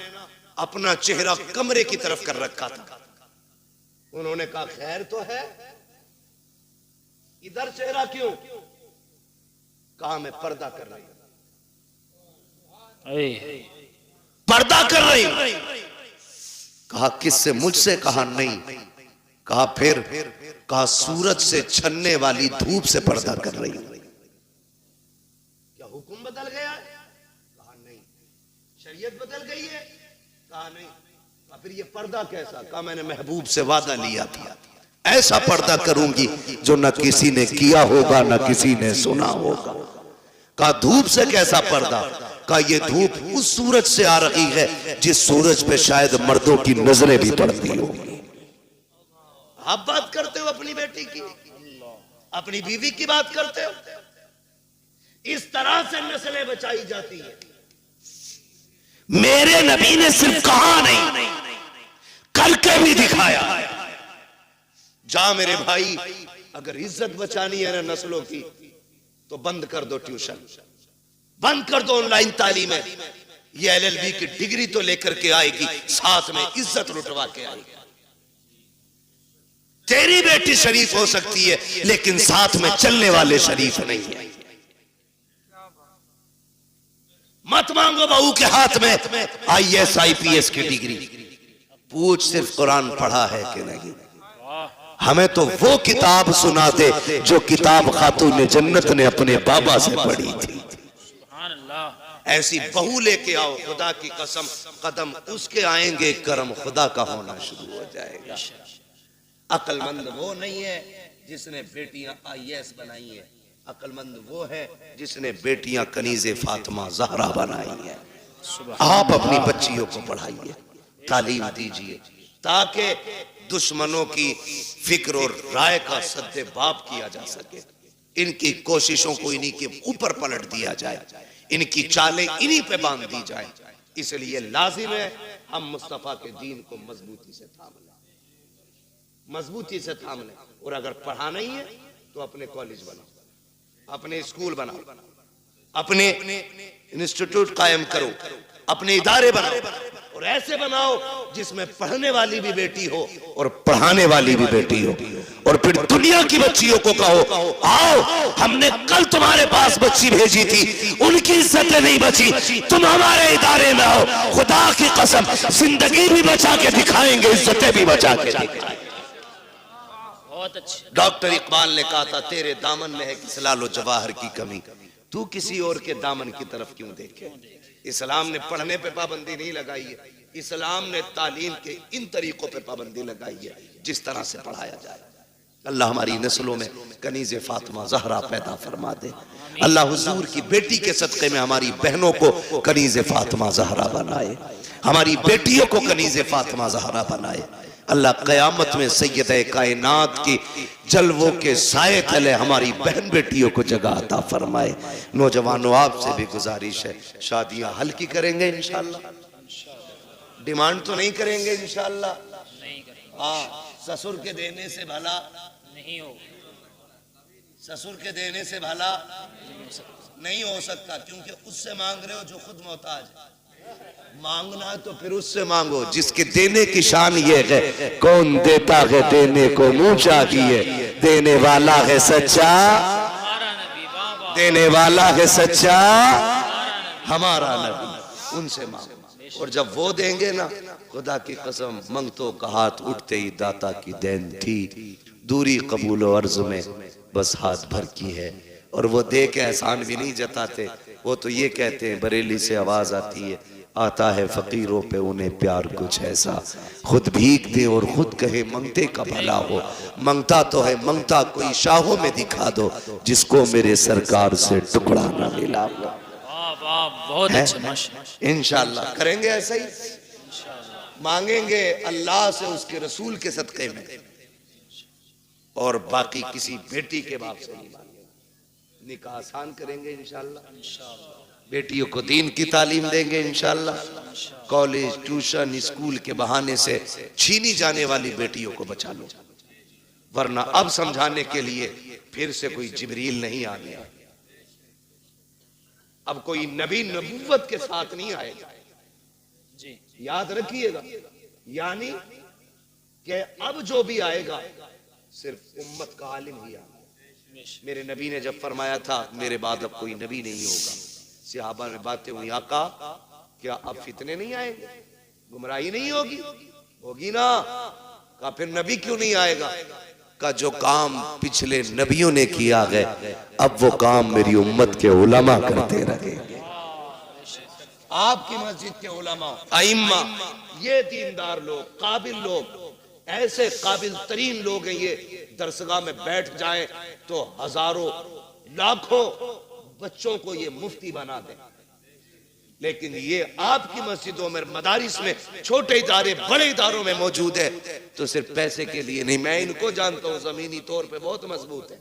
अपना चेहरा कमरे की तरफ कर रखा था। उन्होंने कहा खैर तो है, इधर चेहरा क्यों? कहा मैं पर्दा कर रही हूं, पर्दा कर रही हूं। कहा किससे? मुझसे। कहा नहीं। कहा फिर? कहा सूरज से छनने वाली धूप से पर्दा कर रही हूं। क्या हुक्म बदल गया? कहा नहीं। शरीयत बदल गई है? कहा नहीं। कहा फिर ये पर्दा कैसा? कहा मैंने महबूब से वादा लिया था ऐसा पर्दा करूंगी जो न किसी ने किया होगा न किसी ने सुना होगा। कहा धूप से कैसा पर्दा? कहा ये धूप उस सूरज से आ रही है जिस सूरज पे शायद मर्दों की नजरें भी पड़ती होंगी। आप बात करते हो अपनी बेटी की, अपनी बीवी की बात करते हो। इस तरह से नस्लें बचाई जाती है। मेरे नबी ने सिर्फ कहा नहीं, करके भी दिखाया। जा मेरे भाई, अगर इज्जत बचानी है ना नस्लों की तो बंद कर दो ट्यूशन, बंद कर दो ऑनलाइन तालीमें। ये एलएलबी की डिग्री तो लेकर के आएगी, साथ में इज्जत लुटवा के आएगी। तेरी बेटी शरीफ हो सकती है लेकिन साथ में चलने वाले शरीफ नहीं है। मत मांगो बहू के हाथ में आईएएस आईपीएस की डिग्री, पूछ सिर्फ कुरान पढ़ा है कि नहीं। हमें तो वो किताब सुना दे जो किताब खातून जन्नत ने अपने बाबा से पढ़ी थी। ऐसी बहू लेके आओ, खुदा की कसम कदम उसके आएंगे, करम खुदा का होना शुरू हो जाएगा। अक्लमंद वो नहीं है जिसने बेटियां आईएएस बनाई है, अक्लमंद वो है जिसने बेटियां कनीज़े फातिमा ज़हरा बनाई है। आप अपनी बच्चियों को पढ़ाइए, तालीम दीजिए, ताकि दुश्मनों की फिक्र और राय का सद्दे बाप किया जा सके। इनकी कोशिशों को इन्हीं के ऊपर पलट दिया जाए, इनकी चालें इन्हीं पे बांध दी जाए। इसलिए लाजिम है हम मुस्तफा के दीन को मजबूती से थाम लें, मजबूती से थाम लें। और अगर पढ़ाना ही है तो अपने कॉलेज बनाओ, अपने स्कूल बनाओ, अपने इंस्टीट्यूट कायम करो, अपने इदारे बनाओ, और ऐसे बनाओ जिसमें पढ़ने वाली भी बेटी हो और पढ़ाने वाली भी बेटी हो। और फिर दुनिया की बच्चियों को कहो आओ, हमने कल तुम्हारे पास बच्ची भेजी थी, उनकी इज्जतें नहीं बची, तुम हमारे इदारे में आओ, खुदा की कसम जिंदगी भी बचा के दिखाएंगे, इज्जतें भी बचा के दिखाएंगे। बहुत अच्छे। डॉक्टर इकबाल ने कहा था तेरे दामन में है किस लालो जवाहर की कमी, तू किसी और के दामन की तरफ क्यों देखे। इस्लाम ने पढ़ने पे पाबंदी नहीं लगाई है, इस्लाम ने तालीम के इन तरीकों पे पाबंदी लगाई है जिस तरह से पढ़ाया जाए। अल्लाह हमारी नस्लों में कनीज़े फातिमा ज़हरा पैदा फरमा दे। अल्लाह हुजूर की बेटी के सदक़े में हमारी बहनों को कनीज़े फातिमा ज़हरा बनाए, हमारी बेटियों को कनीज़े फातिमा ज़हरा बनाए। अल्लाह क़यामत में सैयदे कायनात की जलवों के साए तले हमारी बहन बेटियों को जगह अता फरमाए। नौजवानों आपसे भी गुजारिश है, शादियां हल्की करेंगे इंशाअल्लाह, डिमांड तो नहीं करेंगे इंशाअल्लाह। हाँ, ससुर के देने से भला नहीं हो, ससुर के देने से भला नहीं हो सकता, क्योंकि उससे मांग रहे हो जो खुद मोहताज है। मांगना है तो फिर उससे मांगो जिसके देने की शान ये है, कौन देता है देने को मुंह चाहिए, देने वाला है सच्चा, देने वाला है सच्चा हमारा नबी, उनसे मांगो। और जब वो देंगे ना, खुदा की कसम मंगतों का हाथ उठते ही दाता की देन थी, दूरी कबूल अर्ज में बस हाथ भर की है। और वो दे के एहसान भी नहीं जताते, वो तो ये कहते हैं बरेली से आवाज आती है, आता है फकीरों पे उन्हें प्यार कुछ ऐसा, खुद भीख दे और खुद कहे मंगते का भला हो। मंगता तो है मंगता कोई शाहों में दिखा दो, जिसको मेरे सरकार से टुकड़ा ना मिला हो। बहुत अच्छे माशाअल्लाह। इंशाअल्लाह करेंगे ऐसा ही, मांगेंगे अल्लाह से उसके रसूल के सदक़े में, और बाकी किसी बेटी के बाप से नहीं मांगेंगे। निकाह आसान करेंगे इंशाअल्लाह, बेटियों को दीन की तालीम देंगे इंशाअल्लाह। कॉलेज ट्यूशन स्कूल के बहाने से छीनी जाने वाली बेटियों को बचा लो, वरना अब समझाने के लिए फिर से कोई जिब्रील नहीं आ गया, अब कोई नबी नबूवत के साथ नहीं आएगा जी, याद रखिएगा। यानी कि अब जो भी आएगा सिर्फ उम्मत का आलिम ही आएगा। मेरे नबी ने जब फरमाया था मेरे बाद अब कोई नबी नहीं होगा, सहाबा में बातें हुई, आका क्या अब फितने नहीं आएंगे, गुमराही नहीं होगी? होगी ना। कहा फिर नबी क्यों नहीं आएगा? का जो काम पिछले नबियों ने किया है अब वो काम मेरी उम्मत के उलमा करते रहे। आपकी मस्जिद के उलमा आइम्मा, ये दीनदार लोग, काबिल लोग, ऐसे काबिल तरीन लोग हैं, ये दरसगाह में बैठ जाएं तो हजारों लाखों बच्चों को ये मुफ्ती बना दे। लेकिन ये आपकी मस्जिदों में, मदारिस में, छोटे इदारे बड़े इदारों में मौजूद है तो सिर्फ पैसे के लिए नहीं। मैं इनको जानता हूं, जमीनी तौर पे बहुत मजबूत है,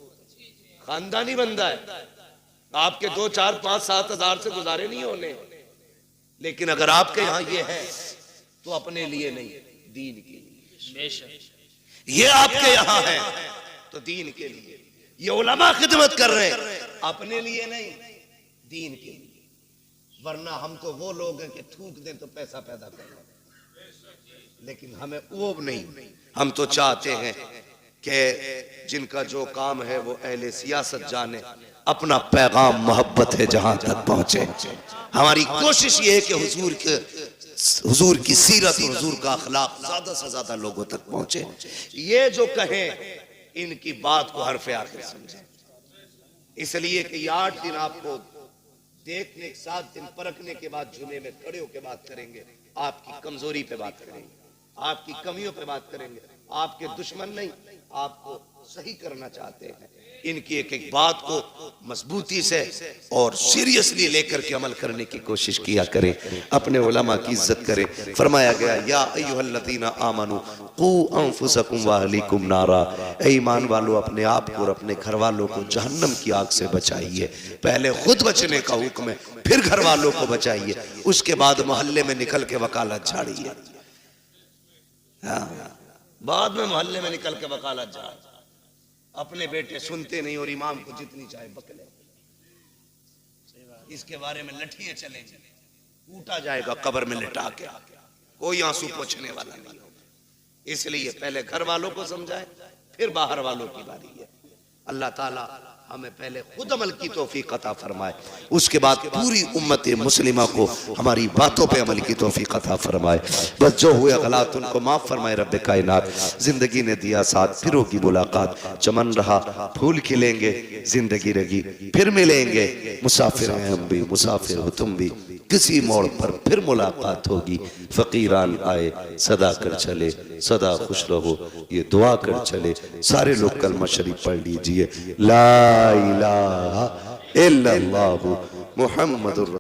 खानदानी बंदा है, आपके 2, 4, 5, 7 हजार से गुजारे नहीं होने। लेकिन अगर आपके यहाँ ये है तो अपने लिए नहीं, दीन के लिए। ये आपके यहाँ है तो दीन के लिए, ये उलमा खिदमत कर रहे हैं, अपने लिए नहीं, दीन के लिए। वरना हम तो वो लोग हैं कि थूक दें तो पैसा पैदा करें, लेकिन हमें वो नहीं। हम तो चाहते हैं कि जिनका जो काम है वो अहले सियासत जाने, अपना पैगाम मोहब्बत है जहां तक पहुंचे। हमारी कोशिश ये है कि हुजूर की सीरत और हुजूर का अखलाक ज्यादा से ज्यादा लोगों तक पहुंचे। ये जो कहें इनकी बात को हरफे आखिर समझे, इसलिए कि 8 दिन आपको देखने, 7 दिन परखने के बाद जुमे में खड़े होकर बात करेंगे, आपकी कमजोरी पे बात करेंगे, आपकी कमियों पे बात करेंगे। आपके दुश्मन नहीं, आपको सही करना चाहते हैं। इनकी एक एक बात को मजबूती से और सीरियसली लेकर के अमल करने की कोशिश किया करें, अपने उलमा की इज्जत करें। फरमाया गया या अय्युहल्लज़ीना आमनू कू अनफुसकुम व अहलीकुम नारा, ऐ ईमान वालों अपने आप को और अपने घर वालों को जहन्नम की आग से बचाइए। पहले खुद बचने का हुक्म है, फिर घर वालों को बचाइए, उसके बाद मोहल्ले में निकल के वकालत झाड़िए। हाँ, बाद में मोहल्ले में निकल के वकालत झाड़, अपने बेटे सुनते नहीं और इमाम को जितनी चाहे बकले, इसके बारे में लठियां चलेंगी, कूटा जाएगा कब्र में लिटा के, कोई आंसू पोंछने वाला नहीं होगा। इसलिए पहले घर वालों को समझाए, फिर बाहर वालों की बारी है। अल्लाह ताला हमें पहले खुद अमल की तौफीक अता फरमाए, उसके बाद पूरी उम्मत मुस्लिमा को हमारी बातों पे अमल की तौफीक अता फरमाए। बस जो हुए गलत उनको माफ फरमाए रब्बे कायनात। जिंदगी ने दिया साथ, फिर होगी मुलाकात, चमन रहा फूल खिलेंगे, जिंदगी रही फिर मिलेंगे। मुसाफिर हैं हम भी, मुसाफिर हो तुम भी, किसी मोड़ पर फिर मुलाकात होगी। फकीरान आए सदा कर चले, सदा खुश रहो ये दुआ कर चले। सारे लोग कलमा शरीफ पढ़ लीजिए, ला इलाहा इल्लल्लाहु मुहम्मदुर